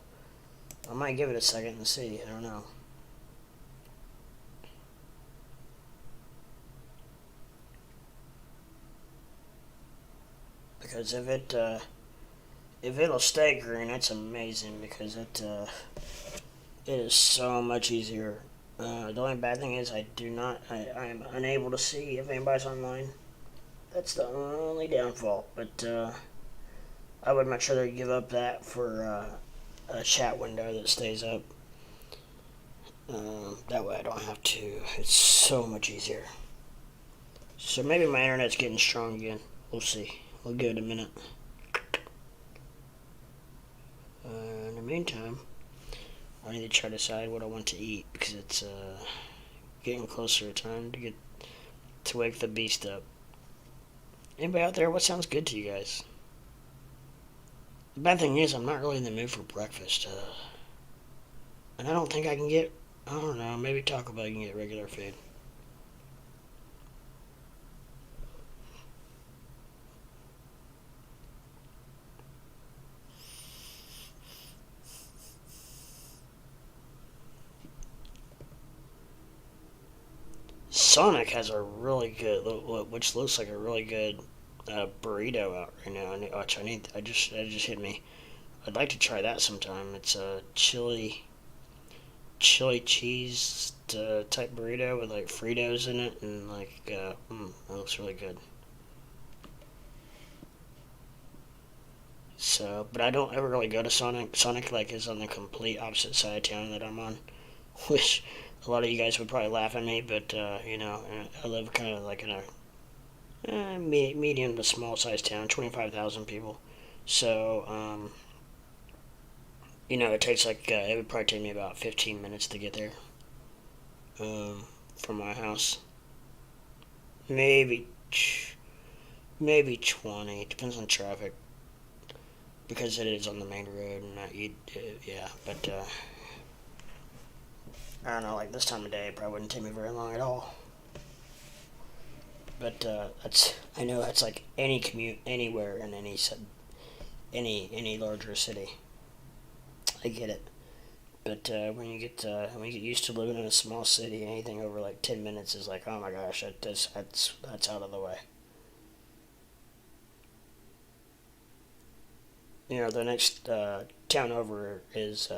I might give it a second and see. I don't know. Because if it'll stay green, that's amazing, because it is so much easier. The only bad thing is I'm unable to see if anybody's online. That's the only downfall. But I would much rather give up that for a chat window that stays up. That way I don't have to. It's so much easier. So maybe my internet's getting strong again. We'll see. We'll give it a minute. In the meantime, I need to try to decide what I want to eat, because it's getting closer to time to wake the beast up. Anybody out there, what sounds good to you guys? The bad thing is, I'm not really in the mood for breakfast. And I don't think I can get, I don't know, maybe Taco Bell can get regular food. Sonic has a really good, which looks like a really good burrito out right now. That just hit me. I'd like to try that sometime. It's a chili cheese type burrito with like Fritos in it, and that looks really good. So, but I don't ever really go to Sonic. Sonic is on the complete opposite side of town that I'm on, which a lot of you guys would probably laugh at me, but I live kind of like in a medium to small size town, 25,000 people. So, it takes it would probably take me about 15 minutes to get there from my house. Maybe, maybe 20. Depends on traffic, because it is on the main road, and yeah. But I don't know. Like this time of day, it probably wouldn't take me very long at all. But I know that's like any commute anywhere in any larger city. I get it. But when you get used to living in a small city, anything over like 10 minutes is like, oh my gosh, that's out of the way. The next town over is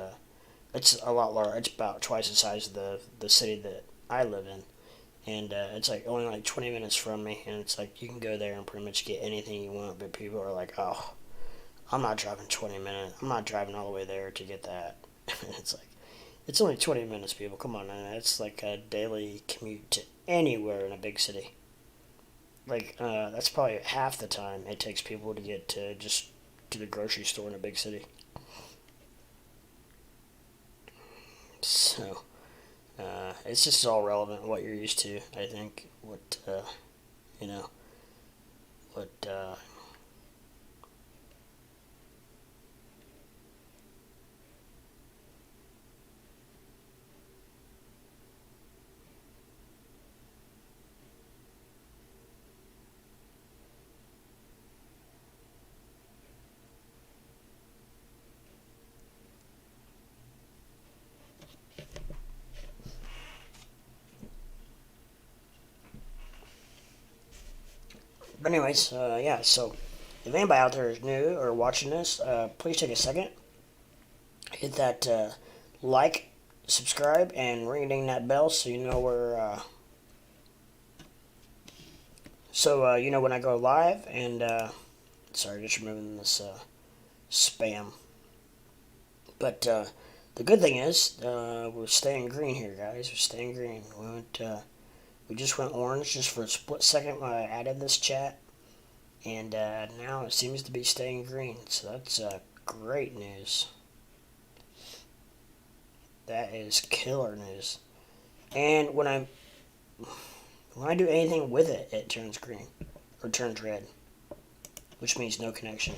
it's a lot larger. It's about twice the size of the city that I live in, and it's like only like 20 minutes from me, and it's like you can go there and pretty much get anything you want. But people are like, oh, I'm not driving 20 minutes. I'm not driving all the way there to get that. It's like, it's only 20 minutes, people. Come on, man. It's like a daily commute to anywhere in a big city. That's probably half the time it takes people to get to the grocery store in a big city. So, it's just all relevant what you're used to, I think. You know. But anyways, yeah. So if anybody out there is new or watching this, please take a second, hit that like, subscribe, and ring ding that bell so you know where. You know when I go live. And sorry, just removing this spam. But the good thing is we're staying green here, guys. We're staying green. We just went orange just for a split second when I added this chat, and now it seems to be staying green. So that's great news. That is killer news. And when I do anything with it, it turns green or turns red, which means no connection.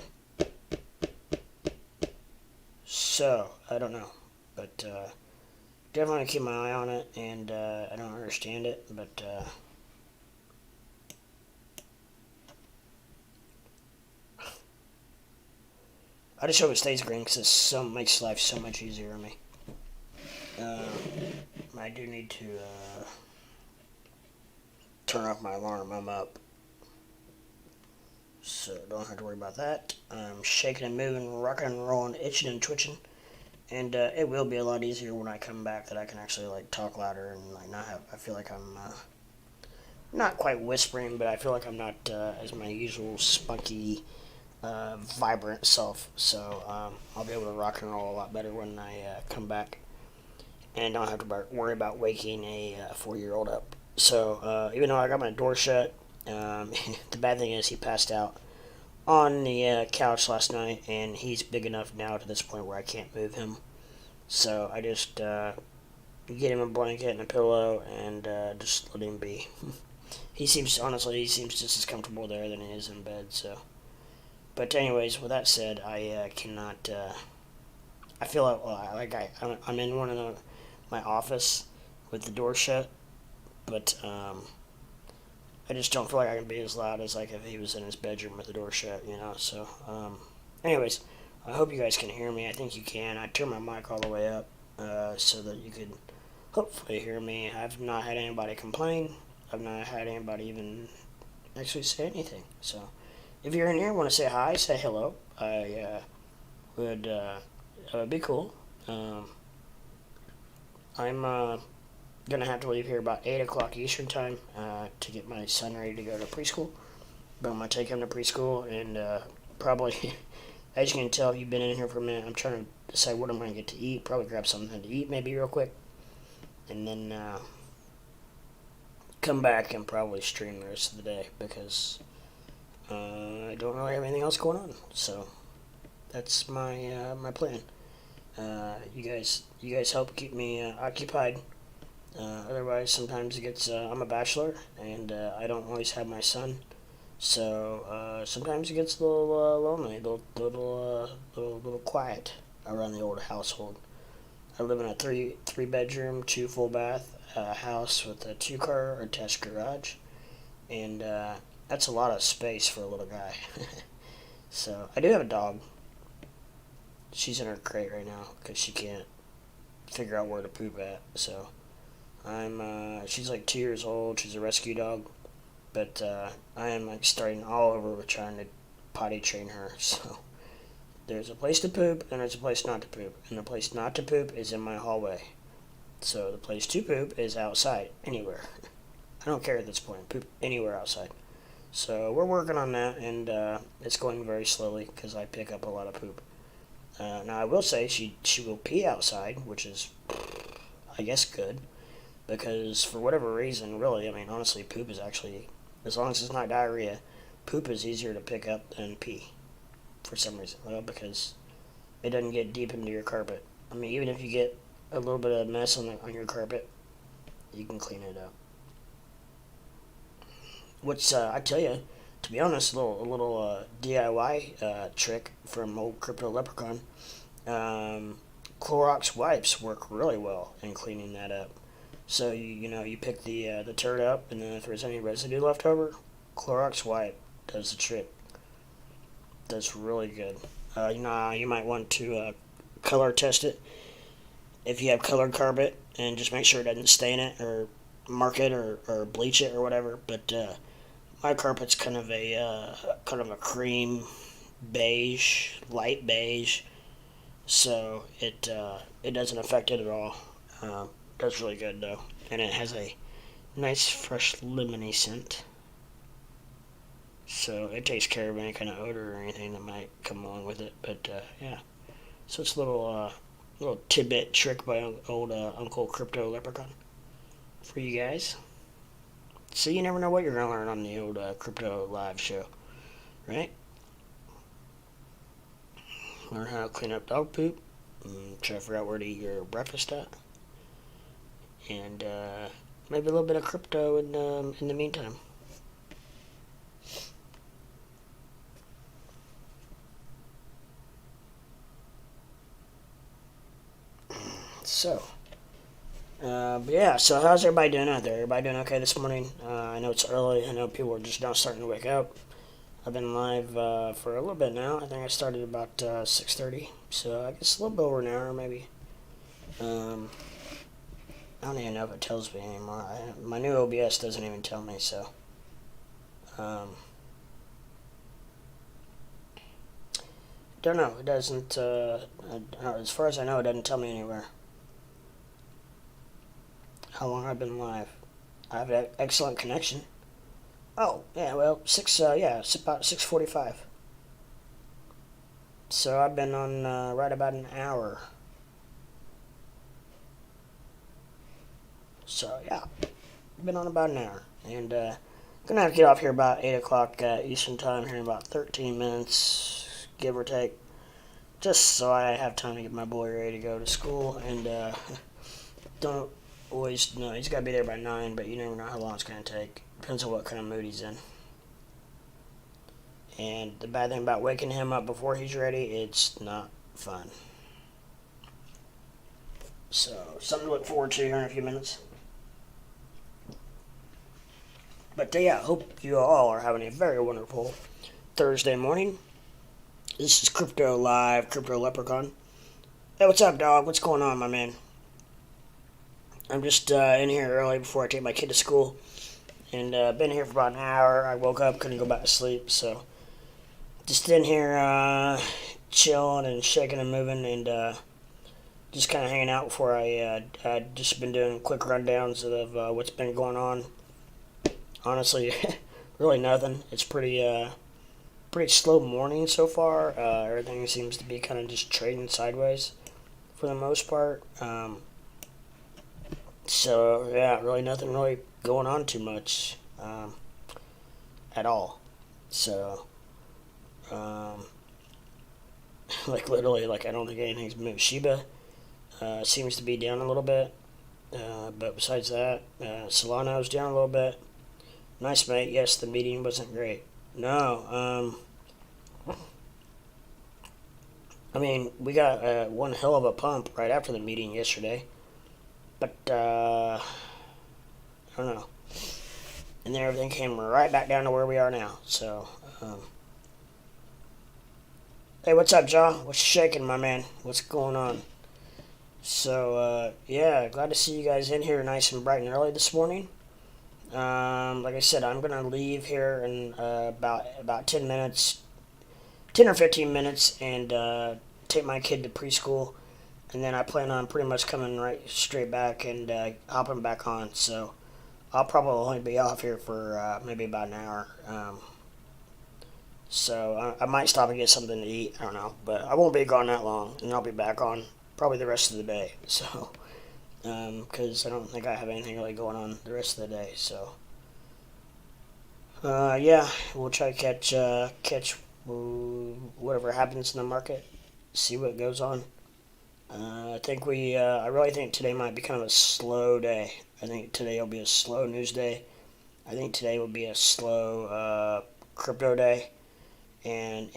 So I don't know, but definitely keep my eye on it. And I don't understand it, but I just hope it stays green because it makes life so much easier on me. I do need to turn off my alarm. I'm up, so don't have to worry about that. I'm shaking and moving, rocking and rolling, itching and twitching, and it will be a lot easier when I come back that I can actually like talk louder and like not have. I feel like I'm not quite whispering, but I feel like I'm not as my usual spunky, vibrant self. So I'll be able to rock and roll a lot better when I come back, and don't have to worry about waking a 4-year-old up. So even though I got my door shut, the bad thing is he passed out on the couch last night, and he's big enough now to this point where I can't move him. So I just get him a blanket and a pillow and just let him be. He seems just as comfortable there than he is in bed. So, but anyways, with that said, I cannot. I feel like I'm in my office with the door shut, but I just don't feel like I can be as loud as like if he was in his bedroom with the door shut, you know. So, anyways, I hope you guys can hear me. I think you can. I turned my mic all the way up so that you could hopefully hear me. I've not had anybody complain. I've not had anybody even actually say anything. So, if you're in here and want to say hi, say hello. I would be cool. I'm gonna have to leave here about 8 o'clock Eastern time to get my son ready to go to preschool. But I'm gonna take him to preschool, and probably, as you can tell, if you've been in here for a minute, I'm trying to decide what I'm gonna get to eat. Probably grab something to eat, maybe real quick, and then come back and probably stream the rest of the day because I don't really have anything else going on. So that's my my plan. You guys help keep me occupied. Otherwise, sometimes it gets. I'm a bachelor, and I don't always have my son, so sometimes it gets a little lonely, little quiet around the old household. I live in a three bedroom, 2 full bath house with a 2-car attached garage, and that's a lot of space for a little guy. So I do have a dog. She's in her crate right now because she can't figure out where to poop at. So she's like 2 years old. She's a rescue dog, but I am like starting all over with trying to potty train her. So there's a place to poop and there's a place not to poop, and the place not to poop is in my hallway. So the place to poop is outside, anywhere. I don't care at this point. Poop anywhere outside. So we're working on that, and it's going very slowly because I pick up a lot of poop. Now I will say she will pee outside, which is, I guess, good. Because for whatever reason, really, I mean, honestly, poop is actually, as long as it's not diarrhea, poop is easier to pick up than pee. For some reason. Well, because it doesn't get deep into your carpet. I mean, even if you get a little bit of mess on your carpet, you can clean it up. Which, I tell you, to be honest, a little DIY trick from old Crypto Leprechaun. Clorox wipes work really well in cleaning that up. So you pick the turd up, and then if there's any residue left over, Clorox wipe does the trick. Does really good. You might want to color test it if you have colored carpet, and just make sure it doesn't stain it or mark it or bleach it or whatever. But my carpet's kind of a cream beige, light beige, so it doesn't affect it at all. Does really good though, and it has a nice fresh lemony scent. So it takes care of any kind of odor or anything that might come along with it. But yeah, so it's a little tidbit trick by old Uncle Crypto Leprechaun for you guys. So you never know what you're gonna learn on the old Crypto Live show, right? Learn how to clean up dog poop, and try to figure out where to eat your breakfast at, and maybe a little bit of crypto in the meantime. So, but yeah, so how's everybody doing out there? Everybody doing okay this morning? I know it's early. I know people are just now starting to wake up. I've been live for a little bit now. I think I started about 6:30, so I guess a little bit over an hour maybe. I don't even know if it tells me anymore. My new OBS doesn't even tell me, so. Don't know. It doesn't. As far as I know, it doesn't tell me anywhere how long I've been live. I have an excellent connection. Oh yeah, well it's about 6:45. So I've been on right about an hour. So yeah, been on about an hour, and gonna have to get off here about 8 o'clock Eastern time here in about 13 minutes, give or take, just so I have time to get my boy ready to go to school. And don't always know he's got to be there by 9, but you never know how long it's gonna take. Depends on what kind of mood he's in. And the bad thing about waking him up before he's ready, it's not fun. So something to look forward to here in a few minutes. But yeah, hope you all are having a very wonderful Thursday morning. This is Crypto Live, Crypto Leprechaun. Hey, what's up, dog? What's going on, my man? I'm just in here early before I take my kid to school. And been here for about an hour. I woke up, couldn't go back to sleep, so just in here chilling and shaking and moving, and just kind of hanging out before I'd just been doing quick rundowns of what's been going on. Honestly, really nothing. It's pretty slow morning so far. Everything seems to be kind of just trading sideways for the most part. So yeah, really nothing really going on too much at all. So like literally, like I don't think anything's moved. Shiba seems to be down a little bit, but besides that, Solano's down a little bit. Nice, mate. Yes, the meeting wasn't great. No, I mean, we got one hell of a pump right after the meeting yesterday, but I don't know. And then everything came right back down to where we are now. So, hey, what's up, Jaw? What's shaking, my man? What's going on? So, yeah, glad to see you guys in here nice and bright and early this morning. Like I said, I'm gonna leave here in about 10 minutes, 10 or 15 minutes, and take my kid to preschool, and then I plan on pretty much coming right straight back and hopping back on. So I'll probably only be off here for maybe about an hour. So I might stop and get something to eat. I don't know, but I won't be gone that long, and I'll be back on probably the rest of the day. So. Because I don't think I have anything really going on the rest of the day. So, yeah, we'll try to catch whatever happens in the market, see what goes on. I really think today might be kind of a slow day. I think today will be a slow news day. I think today will be a slow crypto day, and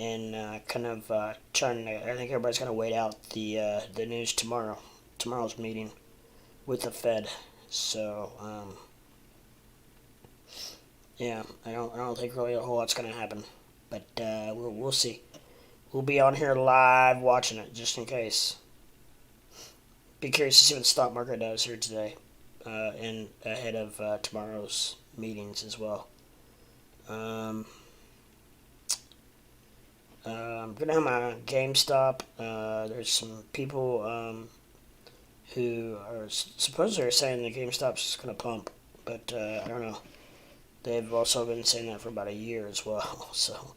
kind of trying to. I think everybody's gonna wait out the news tomorrow's meeting with the Fed. So yeah, I don't think really a whole lot's gonna happen, but we'll see. We'll be on here live watching it just in case. Be curious to see what the stock market does here today, and ahead of tomorrow's meetings as well. I'm gonna have my GameStop. There's some people who are supposedly saying the GameStop's gonna pump, but I don't know. They've also been saying that for about a year as well. So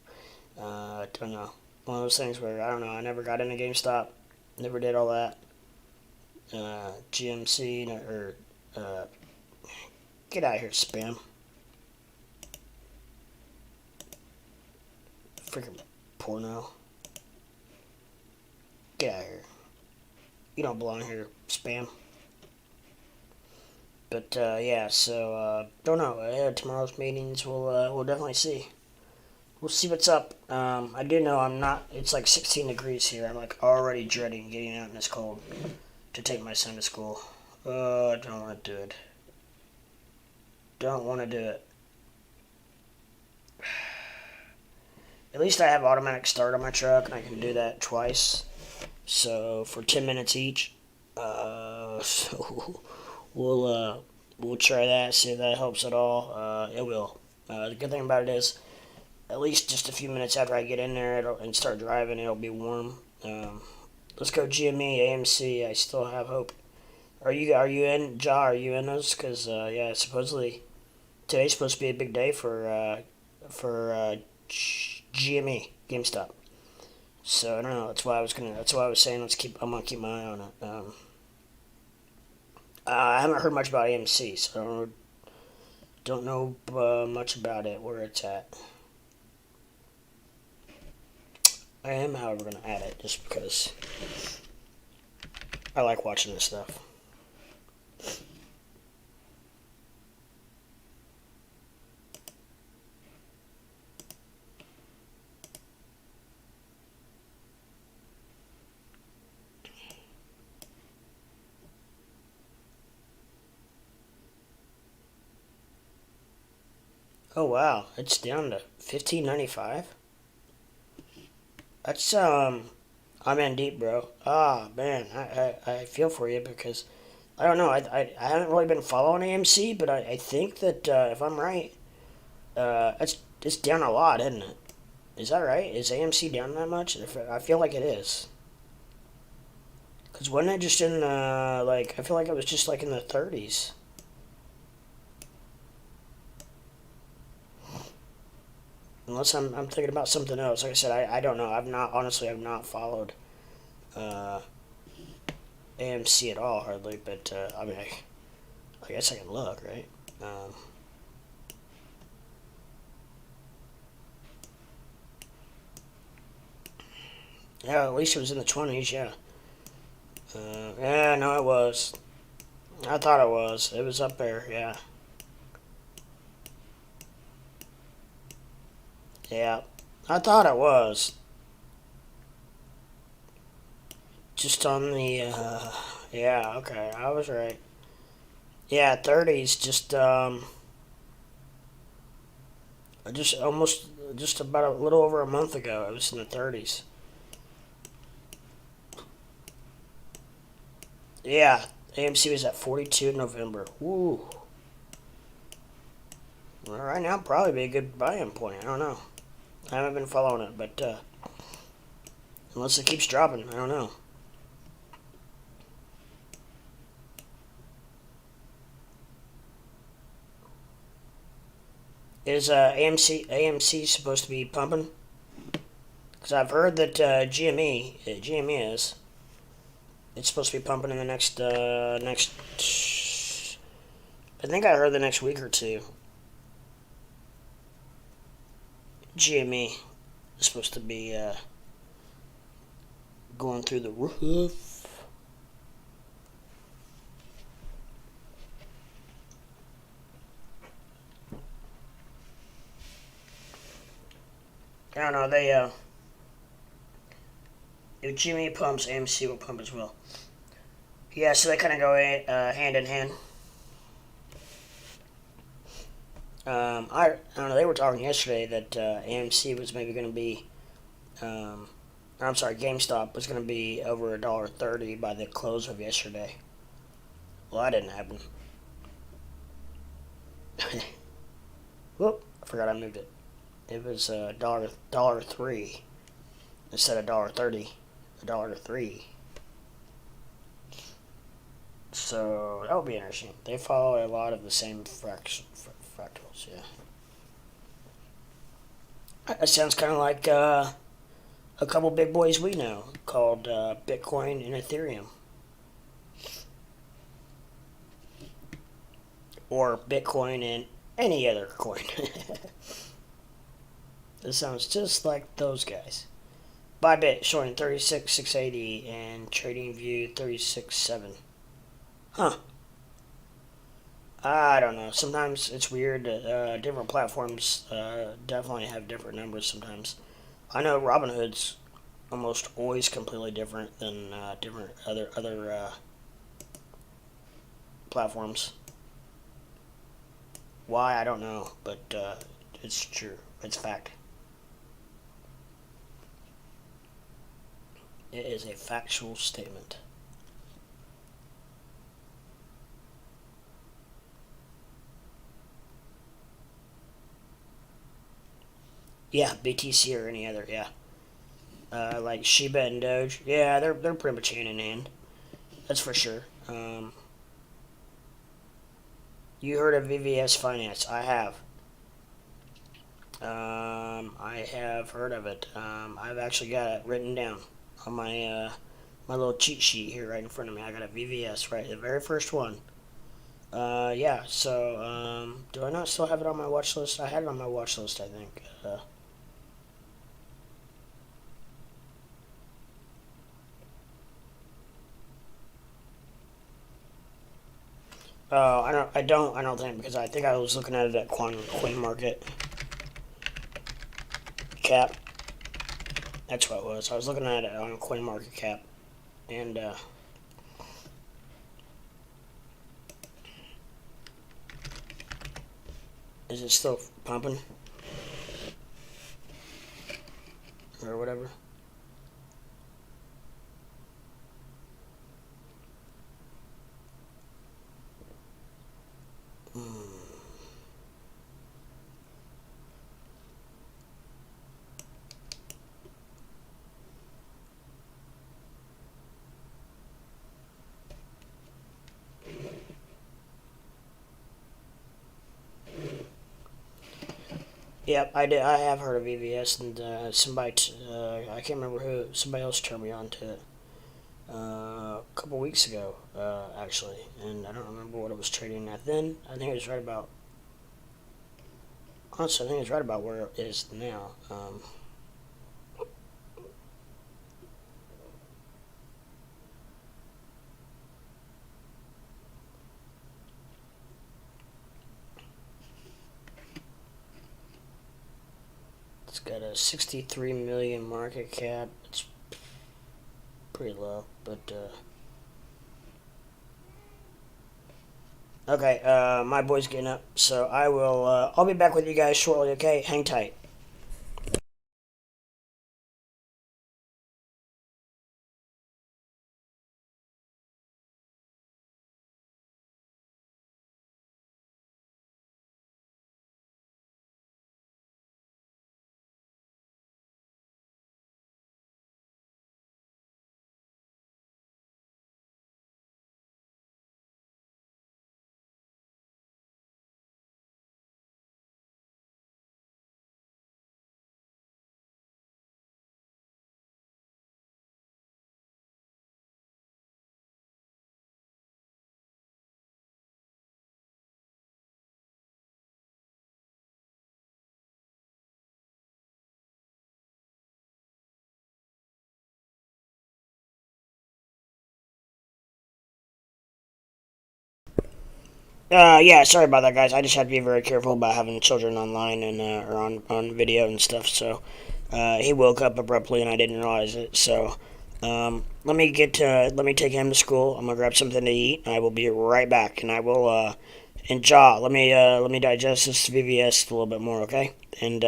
I don't know. One of those things where I don't know. I never got into GameStop. Never did all that. GMC or get out of here, spam. Freaking porno. Get out of here. You don't belong here, spam. But yeah, so don't know. Ahead of tomorrow's meetings, we'll definitely see. We'll see what's up. I do know I'm not. It's like 16 degrees here. I'm like already dreading getting out in this cold to take my son to school. I don't want to do it. Don't want to do it. At least I have automatic start on my truck, and I can do that twice. So for 10 minutes each. So we'll try that. See if that helps at all. It will. The good thing about it is, at least just a few minutes after I get in there and start driving, it'll be warm. Let's go GME, AMC. I still have hope. Are you in, Ja? Are you in those? Because yeah, supposedly today's supposed to be a big day for GME, GameStop. So I don't know. That's why I was saying I'm gonna keep my eye on it. I haven't heard much about AMC, so I don't know much about it, where it's at. I am, however, going to add it just because I like watching this stuff. Oh wow, it's down to $15.95. That's I'm in deep, bro. Ah man, I feel for you because I don't know. I haven't really been following AMC, but I think that if I'm right, it's down a lot, isn't it? Is that right? Is AMC down that much? I feel like it is. Cause wasn't it just in like, I feel like it was just like in the 30s. Unless I'm thinking about something else. Like I said, I don't know. I've not followed AMC at all hardly. But I mean, I guess I can look, right? Yeah, at least it was in the 20s. Yeah. Yeah, no, it was. I thought it was. It was up there. Yeah. Yeah. I thought it was. Just on the, yeah, okay, I was right. Yeah, 30s, just about a little over a month ago, it was in the 30s. Yeah, AMC was at 42 in November. Woo. Well, right now, probably be a good buy-in point. I don't know. I haven't been following it, but unless it keeps dropping, I don't know. Is AMC supposed to be pumping? Because I've heard that GME is. It's supposed to be pumping in the next. I think I heard the next week or two. GME is supposed to be going through the roof. Gemini pumps, AMC will pump as well. Yeah, so they kind of go hand in hand. I don't know, they were talking yesterday that AMC was maybe going to be, I'm sorry, GameStop was going to be over $1.30 by the close of yesterday. Well, that didn't happen. Whoop, I forgot I moved it. It was $1.03 instead of $1.30, $1.03. So that would be interesting. They follow a lot of the same fractals, yeah. That sounds kind of like a couple big boys we know called Bitcoin and Ethereum. Or Bitcoin and any other coin. This sounds just like those guys. Bybit showing 36,680 and TradingView 36,7. Huh. I don't know. Sometimes it's weird. Different platforms definitely have different numbers sometimes. I know Robinhood's almost always completely different than different other platforms. Why, I don't know, but it's true. It's fact. It is a factual statement. Yeah, BTC or any other, yeah. Like Shib and Doge. Yeah, they're pretty much hand in hand. That's for sure. You heard of VVS Finance? I have. I have heard of it. I've actually got it written down on my my little cheat sheet here right in front of me. I got a VVS, right, the very first one. Yeah. So, do I not still have it on my watch list? I had it on my watch list, I think. Oh, I don't think, because I think I was looking at it at Coin Market Cap. That's what it was. I was looking at it on Coin Market Cap, and is it still pumping or whatever? Yep, I did. I have heard of VVS, and somebody, I can't remember who, somebody else turned me on to it a couple weeks ago, actually, and I don't remember what it was trading at then. I think it was right about, honestly, I think it's right about where it is now. It's got a 63 million market cap. It's pretty low, but okay. My boy's getting up, so I will. I'll be back with you guys shortly. Okay, hang tight. Yeah, sorry about that, guys. I just had to be very careful about having children online and or on video and stuff. So he woke up abruptly, and I didn't realize it. So Let me take him to school. I'm gonna grab something to eat. I will be right back, and I will and Jaw. Let me digest this VVS a little bit more, okay? And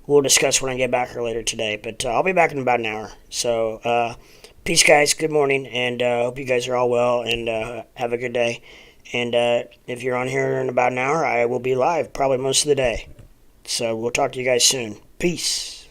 we'll discuss when I get back here later today. But I'll be back in about an hour. So peace, guys. Good morning, and hope you guys are all well and have a good day. And if you're on here in about an hour, I will be live probably most of the day. So we'll talk to you guys soon. Peace.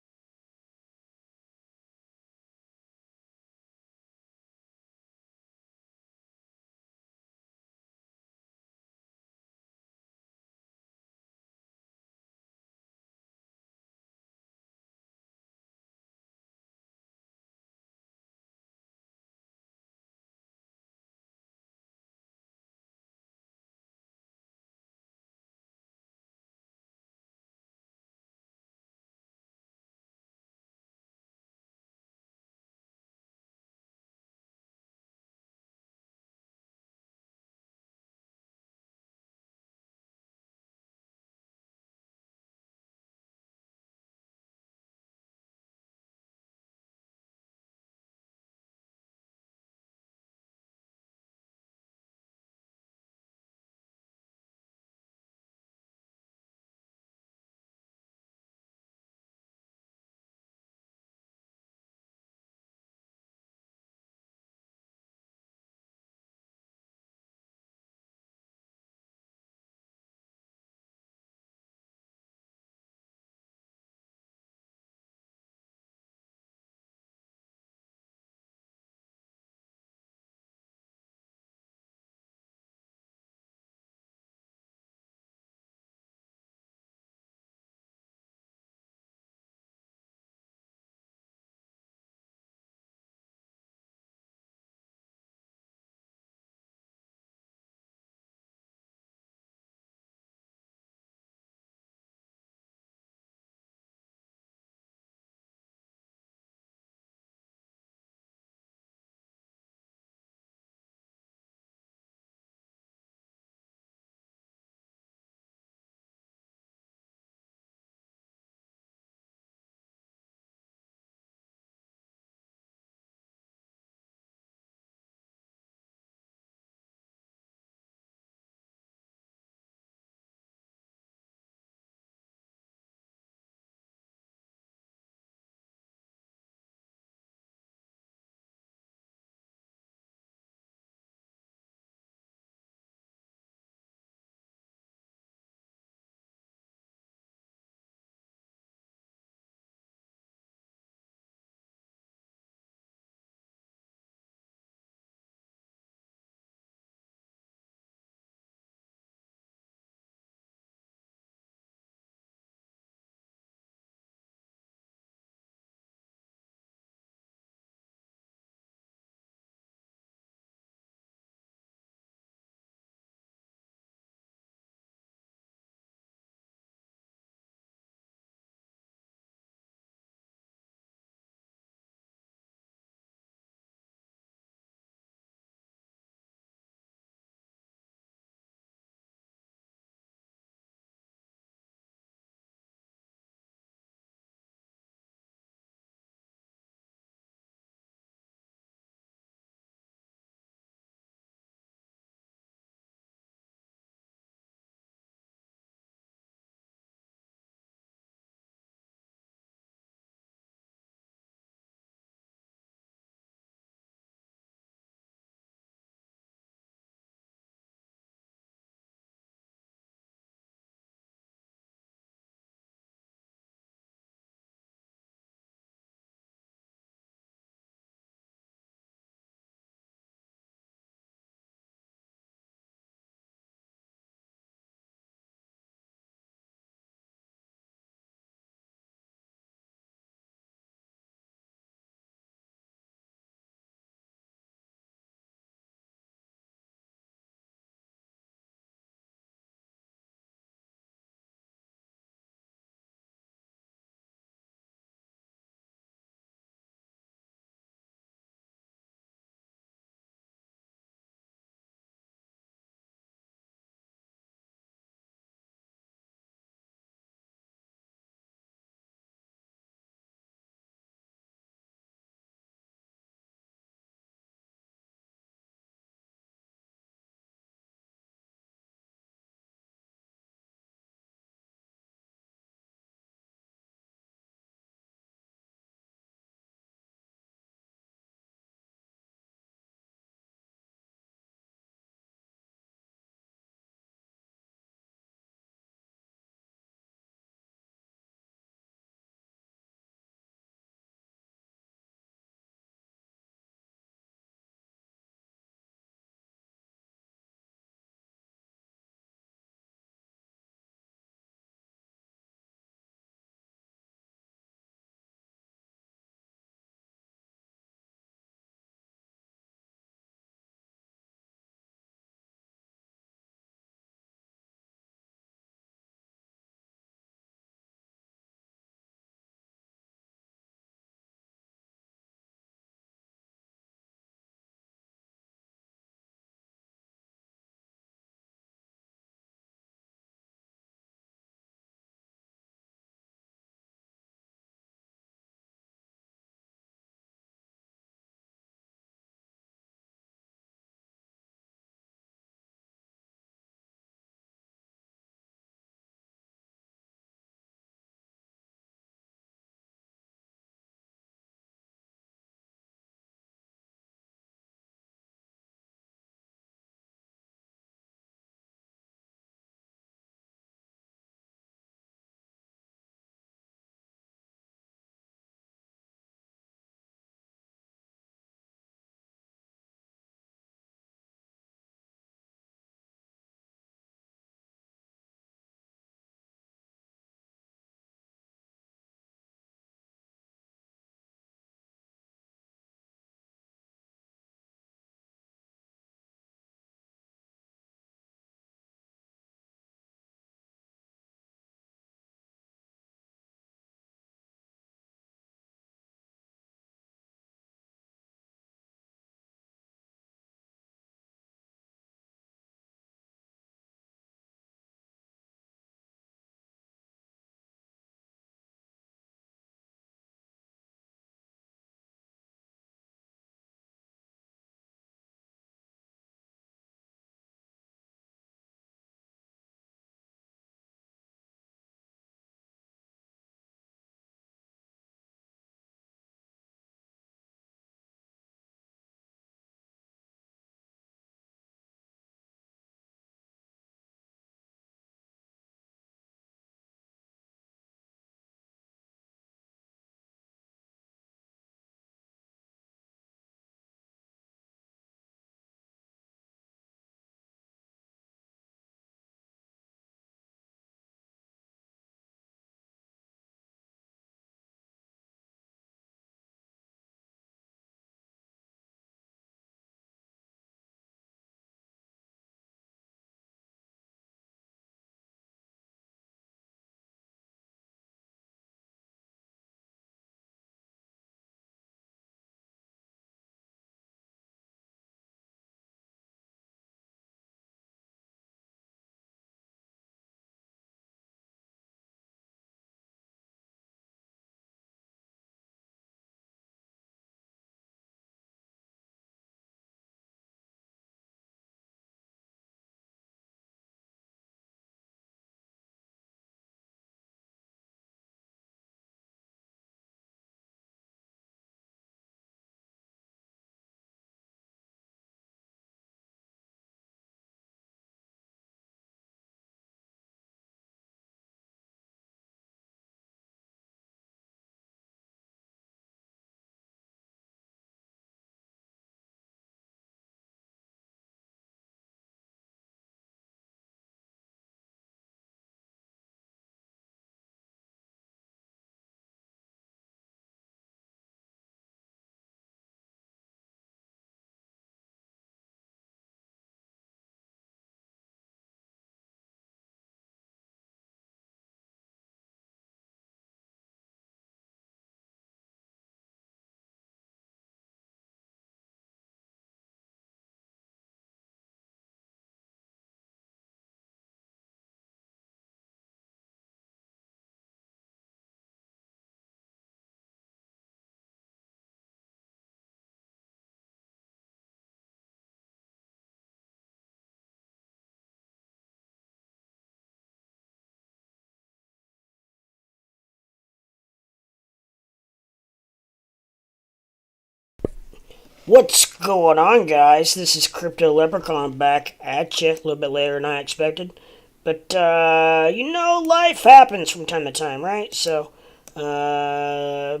What's going on, guys? This is Crypto Leprechaun back at you a little bit later than I expected. But, life happens from time to time, right? So, I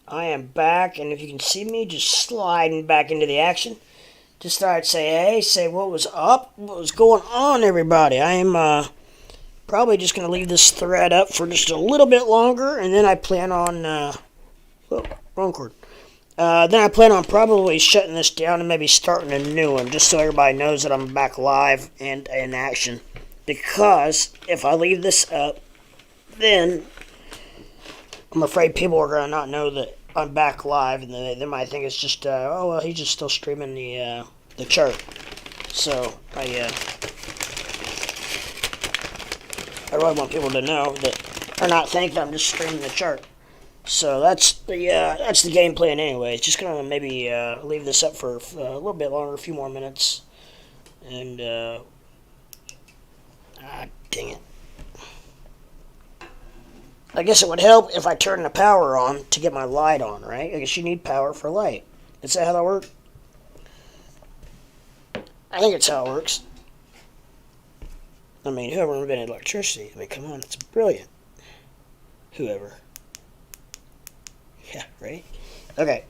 am back, and if you can see me just sliding back into the action, just thought I'd say hey, say what was up, what was going on, everybody. I am, probably just going to leave this thread up for just a little bit longer, and then I plan on, whoa, wrong cord. Then I plan on probably shutting this down and maybe starting a new one, just so everybody knows that I'm back live and in action. Because if I leave this up, then I'm afraid people are gonna not know that I'm back live, and they might think it's just, oh well, he's just still streaming the chart. So I really want people to know that, or not think that I'm just streaming the chart. So that's the game plan anyway. It's just gonna maybe leave this up for a little bit longer, a few more minutes, and dang it. I guess it would help if I turn the power on to get my light on, right? I guess you need power for light. Is that how that works? I think it's how it works. I mean, whoever invented electricity, I mean, come on, it's brilliant. Whoever. Yeah, right? Okay.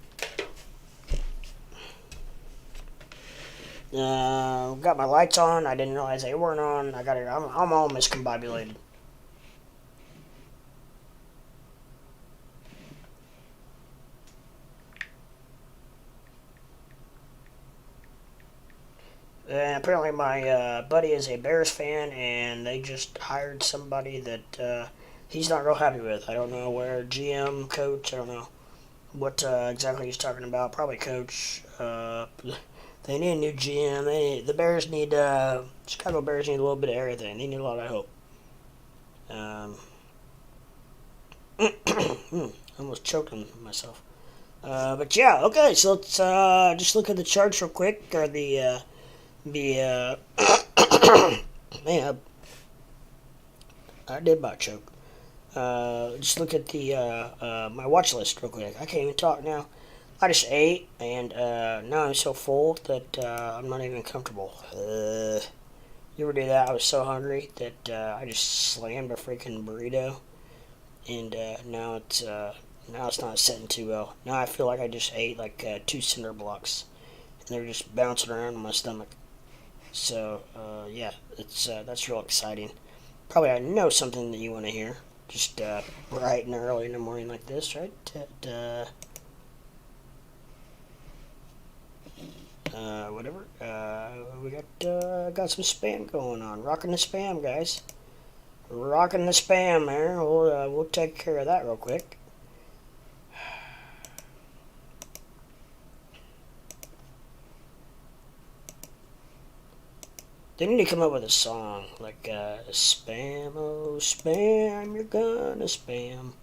Got my lights on. I didn't realize they weren't on. I'm all miscombobulated. And apparently my buddy is a Bears fan, and they just hired somebody that he's not real happy with. I don't know where, GM, coach, I don't know what exactly he's talking about. Probably coach. They need a new GM. The Bears need, Chicago Bears need a little bit of everything. They need a lot of hope. Almost choked on myself. But yeah, okay, so let's just look at the charts real quick, or man, I did about choke. Just look at my watch list real quick. I can't even talk now. I just ate, and now I'm so full that I'm not even comfortable. You ever do that? I was so hungry that I just slammed a freaking burrito, and now it's not sitting too well. Now I feel like I just ate like 2 cinder blocks, and they're just bouncing around in my stomach. So yeah, that's real exciting. Probably I know something that you want to hear. Just bright and early in the morning like this, right? Whatever. We got some spam going on. Rocking the spam, guys. Rocking the spam there. We'll take care of that real quick. They need to come up with a song like spam, oh spam, you're gonna spam.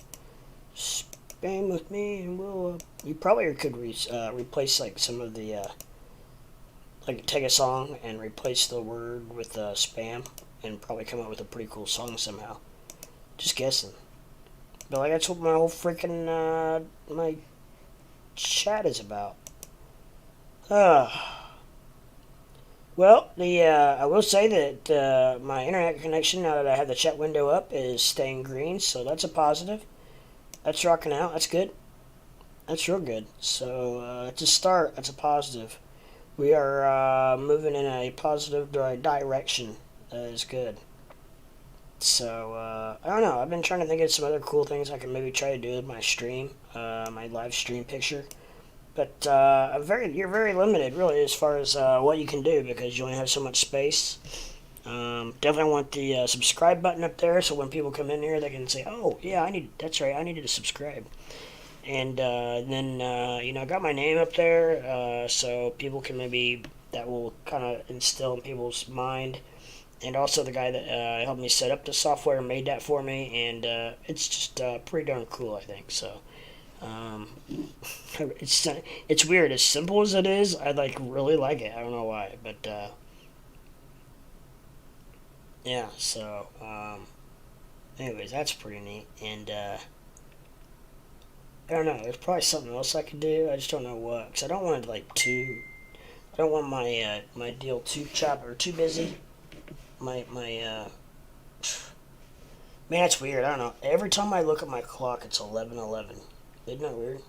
Spam with me and we'll. You probably could replace like some of the like take a song and replace the word with spam and probably come up with a pretty cool song somehow. Just guessing. But like that's what my whole freaking my chat is about. Well, I will say that my internet connection, now that I have the chat window up, is staying green, so that's a positive. That's rocking out. That's good. That's real good. So it's a start. That's a positive. We are moving in a positive direction. That is good. So I don't know. I've been trying to think of some other cool things I can maybe try to do with my stream, my live stream picture. But you're very limited, really, as far as what you can do because you only have so much space. Definitely want the subscribe button up there, so when people come in here, they can say, "Oh, yeah, that's right, I needed to subscribe." And then I got my name up there, so people can that will kind of instill in people's mind. And also the guy that helped me set up the software made that for me, and it's just pretty darn cool, I think. So. Um, it's weird. As simple as it is, I really like it. I don't know why, but yeah. So anyways, that's pretty neat. And I don't know. There's probably something else I could do. I just don't know what. Cause I don't want it like too. I don't want my my deal too chopped or too busy. My man, that's weird. I don't know. Every time I look at my clock, it's 11:11. Isn't that weird?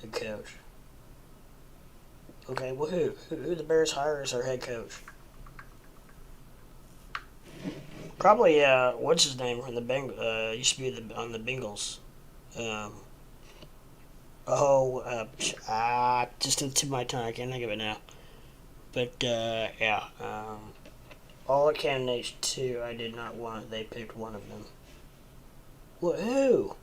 Head coach. Okay, well, who the Bears hire as their head coach? Probably what's his name from the used to be on the Bengals. Um, just to the tip of my tongue, I can't think of it now. But yeah, all the candidates too. I did not want. They picked one of them. What? Who?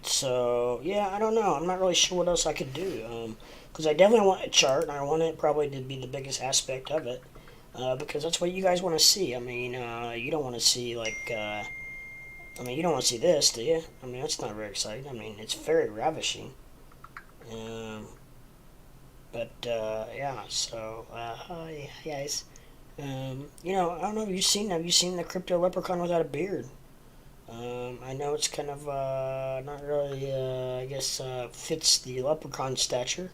So yeah, I don't know. I'm not really sure what else I could do. Because I definitely want a chart, and I want it probably to be the biggest aspect of it. Because that's what you guys want to see. I mean, you don't want to see like. I mean, you don't want to see this, do you? I mean, that's not very exciting. I mean, it's very ravishing. Um, but yeah. So hi guys. I don't know. Have you seen the crypto leprechaun without a beard? I know it's kind of not really, I guess, fits the leprechaun stature,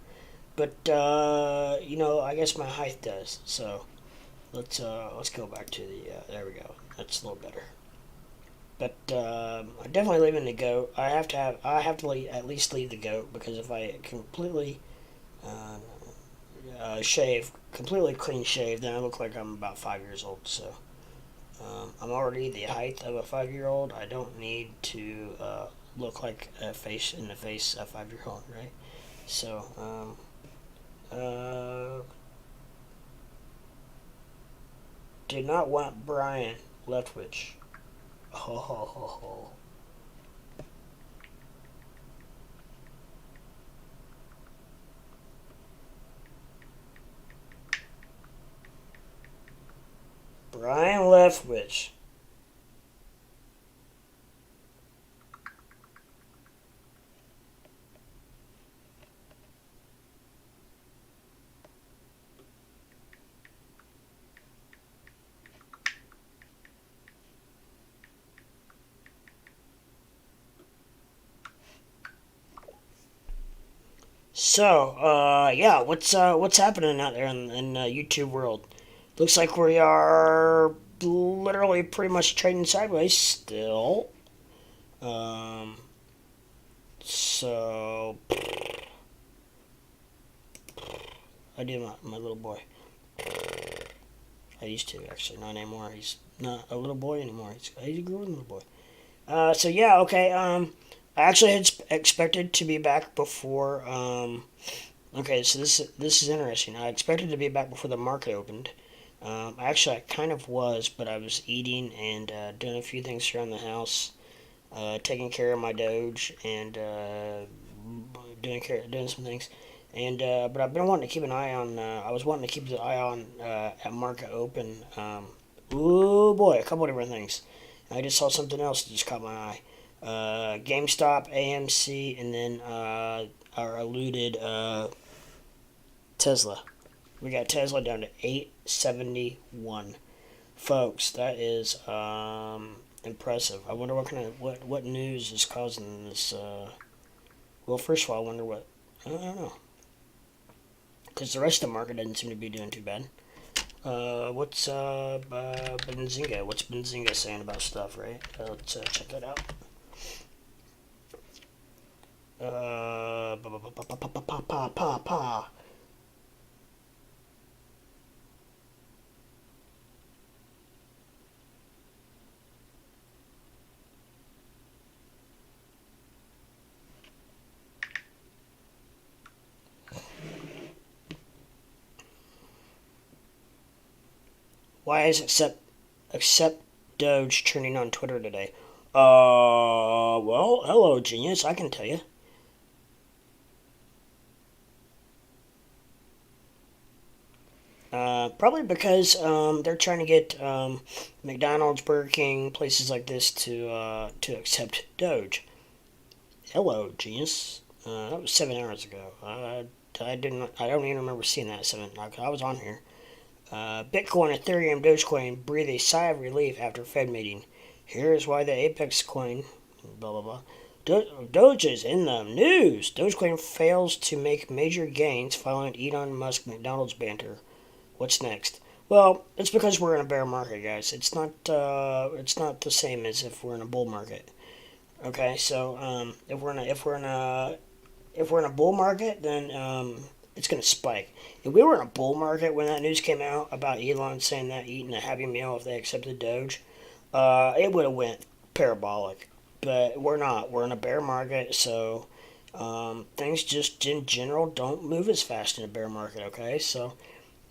but I guess my height does. So let's go back to the. There we go. That's a little better. But I'm definitely leaving the goat. I have to at least leave the goat because if I completely uh, shave, completely clean shave, then I look like I'm about 5 years old. So. I'm already the height of a 5 year old. I don't need to look like a face in the face a 5 year old, right? So, did not want Brian Leftwich. Ho ho ho ho. Brian Leftwich. So, yeah, what's happening out there in YouTube world? Looks like we are literally pretty much trading sideways still. Um, so I do my little boy. I used to actually, not anymore. He's not a little boy anymore. He's a grown little boy. So yeah, okay. I actually had expected to be back before. Okay, so this is interesting. I expected to be back before the market opened. Actually, I kind of was, but I was eating and doing a few things around the house, taking care of my Doge and doing some things. And but I've been wanting to keep an eye on. I was wanting to keep the eye on at market open. Oh boy, a couple different things. I just saw something else that just caught my eye. GameStop, AMC, and then our eluded Tesla. We got Tesla down to 871, folks. That is impressive. I wonder what news is causing this. Well, first of all, I wonder what. I don't know, because the rest of the market doesn't seem to be doing too bad. What's Benzinga? What's Benzinga saying about stuff, right? Let's check that out. Pa pa pa pa pa. Why is accept Doge trending on Twitter today? Well, hello, genius. I can tell you. Probably because they're trying to get McDonald's, Burger King, places like this to accept Doge. Hello, genius. That was 7 hours ago. I didn't. I don't even remember seeing that 7. I was on here. Bitcoin, Ethereum, Dogecoin breathe a sigh of relief after Fed meeting. Here's why the Apex coin, blah blah blah. Doge is in the news. Dogecoin fails to make major gains following Elon Musk McDonald's banter. What's next? Well, it's because we're in a bear market, guys. It's not. It's not the same as if we're in a bull market. Okay, so if we're in a bull market, then it's gonna spike. If we were in a bull market when that news came out about Elon saying that eating a Happy Meal if they accepted Doge, it would have went parabolic. But we're not. We're in a bear market, so things just in general don't move as fast in a bear market. Okay, so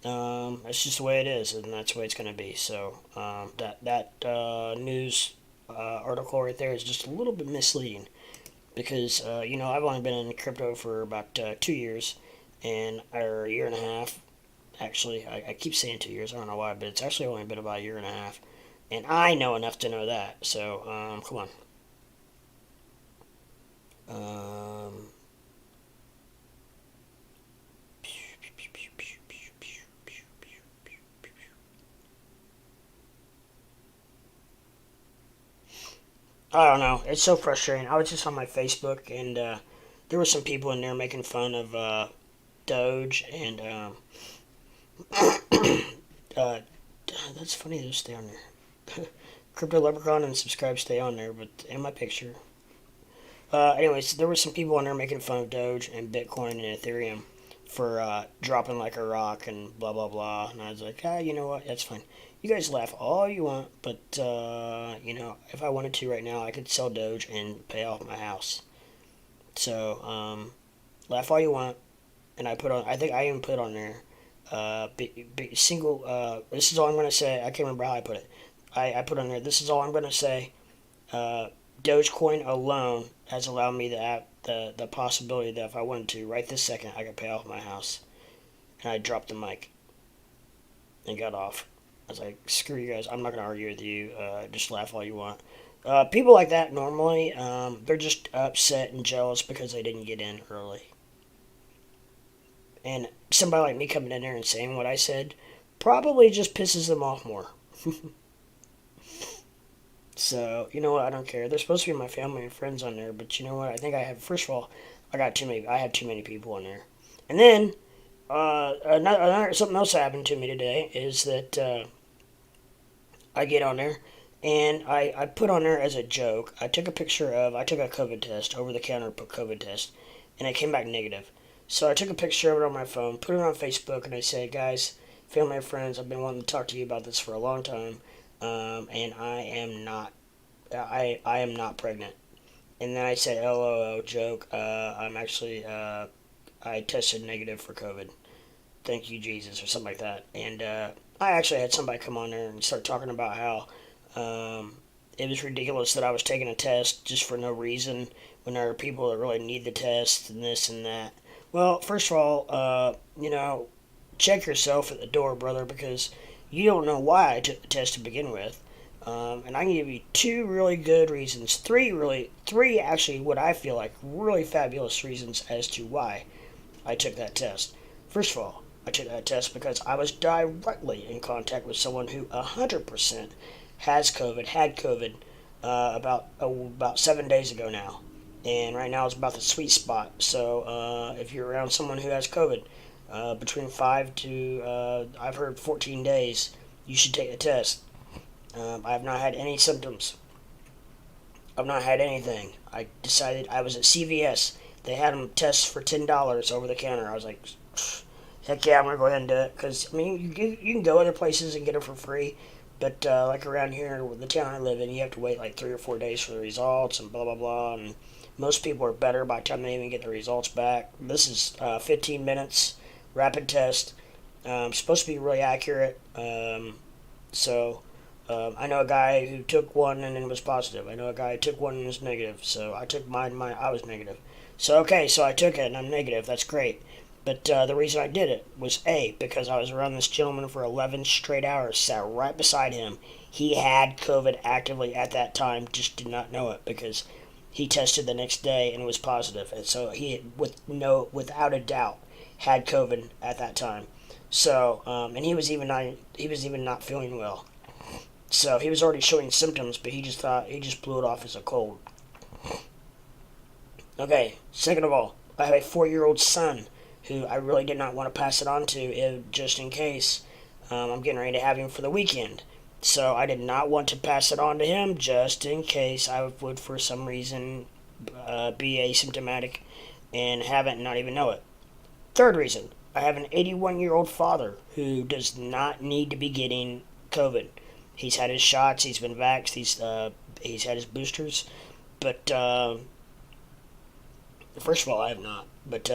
that's just the way it is, and that's the way it's going to be. So that news article right there is just a little bit misleading because I've only been in crypto for about 2 years, or a year and a half. Actually, I keep saying 2 years. I don't know why, but it's actually only been about a year and a half, and I know enough to know that. So come on. Um, I don't know. It's so frustrating. I was just on my Facebook, and there were some people in there making fun of Doge, and uh, that's funny. Those stay on there. Crypto Leprechaun and subscribe stay on there, but in my picture. Anyways, there were some people on there making fun of Doge and Bitcoin and Ethereum for dropping like a rock and blah blah blah. And I was like, you know what? That's fine. You guys laugh all you want, but if I wanted to right now, I could sell Doge and pay off my house. So laugh all you want. And I think I even put on there, single. This is all I'm gonna say. I can't remember how I put it. I put on there. This is all I'm gonna say. Uh, Dogecoin alone has allowed me the possibility that if I wanted to, right this second, I could pay off my house. And I dropped the mic and got off. I was like, screw you guys. I'm not going to argue with you. Just laugh all you want. People like that normally, they're just upset and jealous because they didn't get in early. And somebody like me coming in there and saying what I said probably just pisses them off more. So, you know what? I don't care. They're supposed to be my family and friends on there, but you know what? I think I have. First of all, I have too many people on there. And then, something else happened to me today is that I get on there, and I put on there as a joke. I took a COVID test, over the counter COVID test, and it came back negative. So I took a picture of it on my phone, put it on Facebook, and I said, guys, family and friends, I've been wanting to talk to you about this for a long time. And I am not pregnant. And then I said, LOL, joke, I tested negative for COVID. Thank you, Jesus, or something like that. And I actually had somebody come on there and start talking about how it was ridiculous that I was taking a test just for no reason when there are people that really need the test and this and that. Well, first of all, check yourself at the door, brother, because you don't know why I took the test to begin with. And I can give you two really good reasons. Three actually, what I feel like really fabulous reasons as to why I took that test. First of all, I took that test because I was directly in contact with someone who 100% had COVID, about 7 days ago now. And right now it's about the sweet spot. So if you're around someone who has COVID, between 5 to, I've heard 14 days, you should take the test. I have not had any symptoms. I've not had anything. I decided I was at CVS. They had them test for $10 over the counter. I was like, heck yeah, I'm going to go ahead and do it. Because, I mean, you can go other places and get them for free. But, like around here, the town I live in, you have to wait like 3 or 4 days for the results and blah, blah, blah. And most people are better by the time they even get the results back. This is 15 minutes, rapid test. Supposed to be really accurate. I know a guy who took one and then was positive. I know a guy who took one and was negative. So I took mine, I was negative. So I took it and I'm negative. That's great. But the reason I did it was because I was around this gentleman for 11 straight hours, sat right beside him. He had COVID actively at that time, just did not know it because he tested the next day and was positive. And so he, without a doubt, had COVID at that time. So, and he was even not feeling well. So he was already showing symptoms, but he just blew it off as a cold. Okay, second of all, I have a 4-year-old son who I really did not want to pass it on to just in case. I'm getting ready to have him for the weekend. So I did not want to pass it on to him just in case I would, for some reason, be asymptomatic and have it and not even know it. Third reason, I have an 81-year-old father who does not need to be getting COVID. He's had his shots, he's been vaxxed, he's had his boosters, but first of all, I have not, but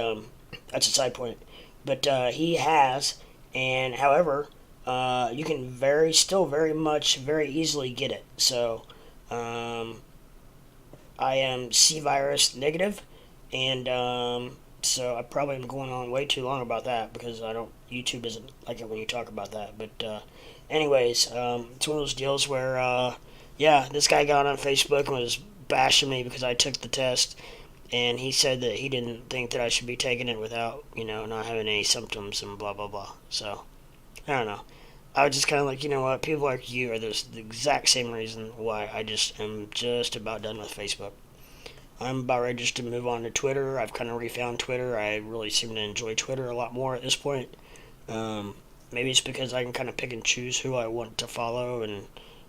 that's a side point. But he has, and however, you can very easily get it. So, I am C virus negative, and so I probably am going on way too long about that because YouTube doesn't like it when you talk about that. But anyways, it's one of those deals where yeah, this guy got on Facebook and was bashing me because I took the test, and he said that he didn't think that I should be taking it without, not having any symptoms and blah blah blah. So I don't know. I was just kind of like, you know what, people like you are the exact same reason why I just am just about done with Facebook. I'm about ready just to move on to Twitter. I've kind of refound Twitter. I really seem to enjoy Twitter a lot more at this point. Maybe it's because I can kind of pick and choose who I want to follow and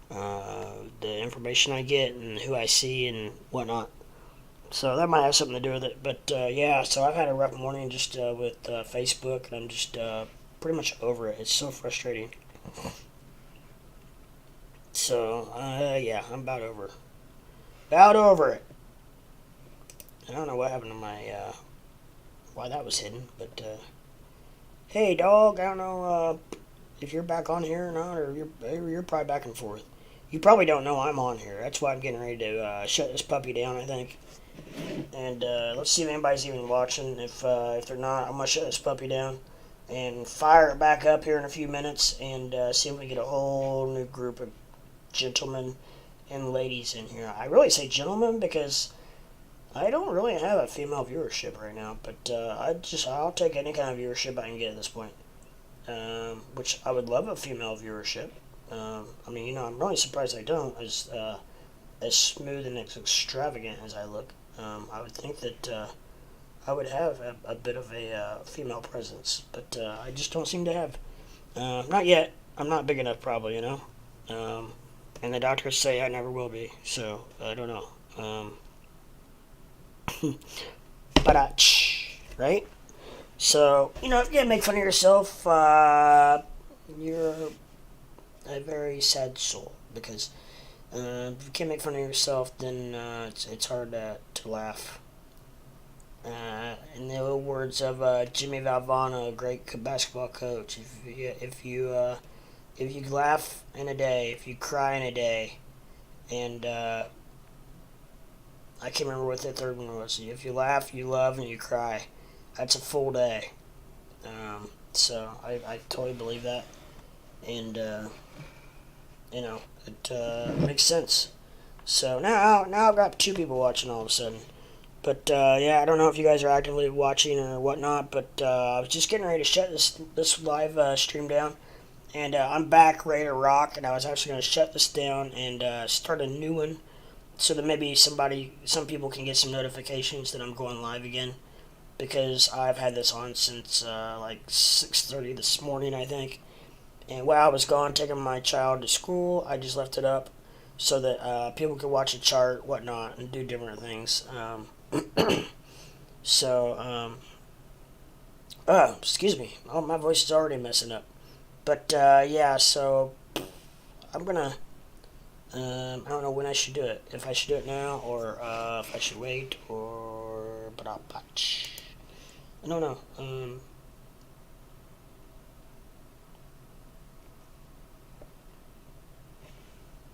the information I get and who I see and whatnot. So that might have something to do with it. But yeah, so I've had a rough morning just with Facebook, and I'm just pretty much over it. It's so frustrating. So yeah, I'm about over it. About over it. I don't know what happened to my why that was hidden, but hey dog, I don't know if you're back on here or not, or you're probably back and forth. You probably don't know I'm on here. That's why I'm getting ready to shut this puppy down, I think. And let's see if anybody's even watching. If they're not, I'm gonna shut this puppy down and fire it back up here in a few minutes and see if we get a whole new group of gentlemen and ladies in here. I really say gentlemen because I don't really have a female viewership right now, but I'll take any kind of viewership I can get at this point. Which I would love a female viewership. I mean, I'm really surprised I don't. As smooth and as extravagant as I look, I would think that I would have a bit of a female presence, but I just don't seem to have. Not yet. I'm not big enough, probably, and the doctors say I never will be, so I don't know. But right? So, if you can't make fun of yourself, you're a very sad soul, because if you can't make fun of yourself, then it's hard to laugh. In the words of Jimmy Valvano, a great basketball coach, if you laugh in a day, if you cry in a day, and I can't remember what the third one was. If you laugh, you love, and you cry, that's a full day. So I totally believe that, and it makes sense. So now I've got 2 people watching all of a sudden. But yeah, I don't know if you guys are actively watching or whatnot, but I was just getting ready to shut this live stream down, and I'm back ready to rock. And I was actually going to shut this down and start a new one, so that maybe some people can get some notifications that I'm going live again, because I've had this on since like 6:30 this morning, I think. And while I was gone taking my child to school, I just left it up so that people could watch a chart, whatnot, and do different things. So, oh, excuse me. Oh, my voice is already messing up. But, yeah, so I'm gonna, I don't know when I should do it. If I should do it now, or if I should wait, or, I don't know.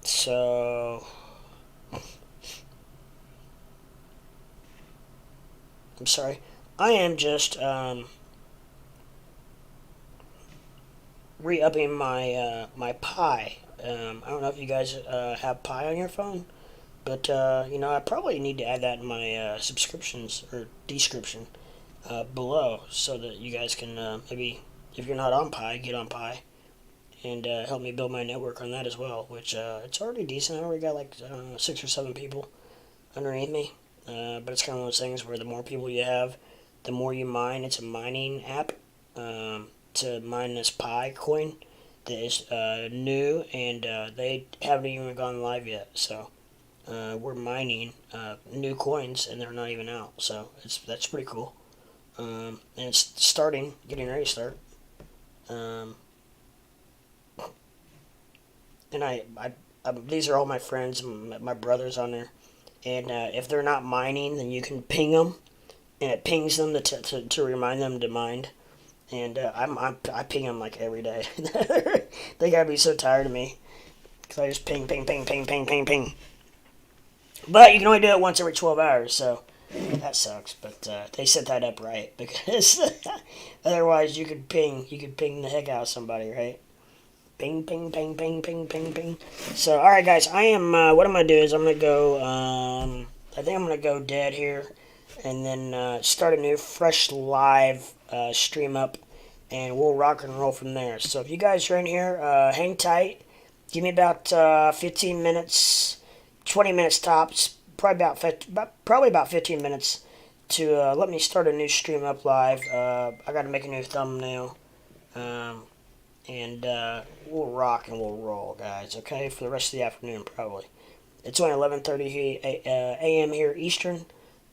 So, I'm sorry. I am just re-upping my my Pi. I don't know if you guys have Pi on your phone, but I probably need to add that in my subscriptions or description below, so that you guys can maybe If you're not on Pi, get on Pi and help me build my network on that as well. Which it's already decent. I already got like 6 or 7 people underneath me. But it's kind of one of those things where the more people you have, the more you mine. It's a mining app to mine this Pi coin that is new, and they haven't even gone live yet. So we're mining new coins, and they're not even out. So that's pretty cool. And it's getting ready to start. And these are all my friends, my brothers on there. And if they're not mining, then you can ping them, and it pings them to remind them to mine. And I ping them like every day. They gotta be so tired of me, because I just ping, ping, ping, ping, ping, ping, ping. But you can only do it once every 12 hours, so that sucks. But they set that up right, because otherwise you could ping the heck out of somebody, right? Ping, ping, ping, ping, ping, ping, ping. So, all right, guys, what I'm gonna do is I'm gonna go. I think I'm gonna go dead here, and then start a new fresh live stream up, and we'll rock and roll from there. So if you guys are in here, hang tight. Give me about 15 minutes, 20 minutes tops. Probably about 15 minutes to let me start a new stream up live. I got to make a new thumbnail, and we'll rock and we'll roll, guys. Okay, for the rest of the afternoon, probably. It's only 11:30 a.m. here Eastern,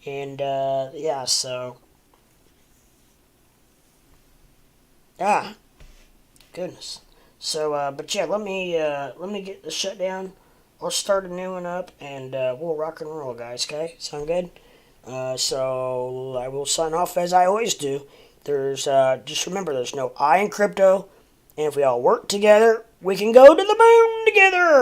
and yeah, so. Goodness. So, but yeah, let me get the shutdown. I'll start a new one up, and we'll rock and roll, guys. Okay, sound good? So I will sign off as I always do. There's just remember, there's no I in crypto, and if we all work together, we can go to the moon together.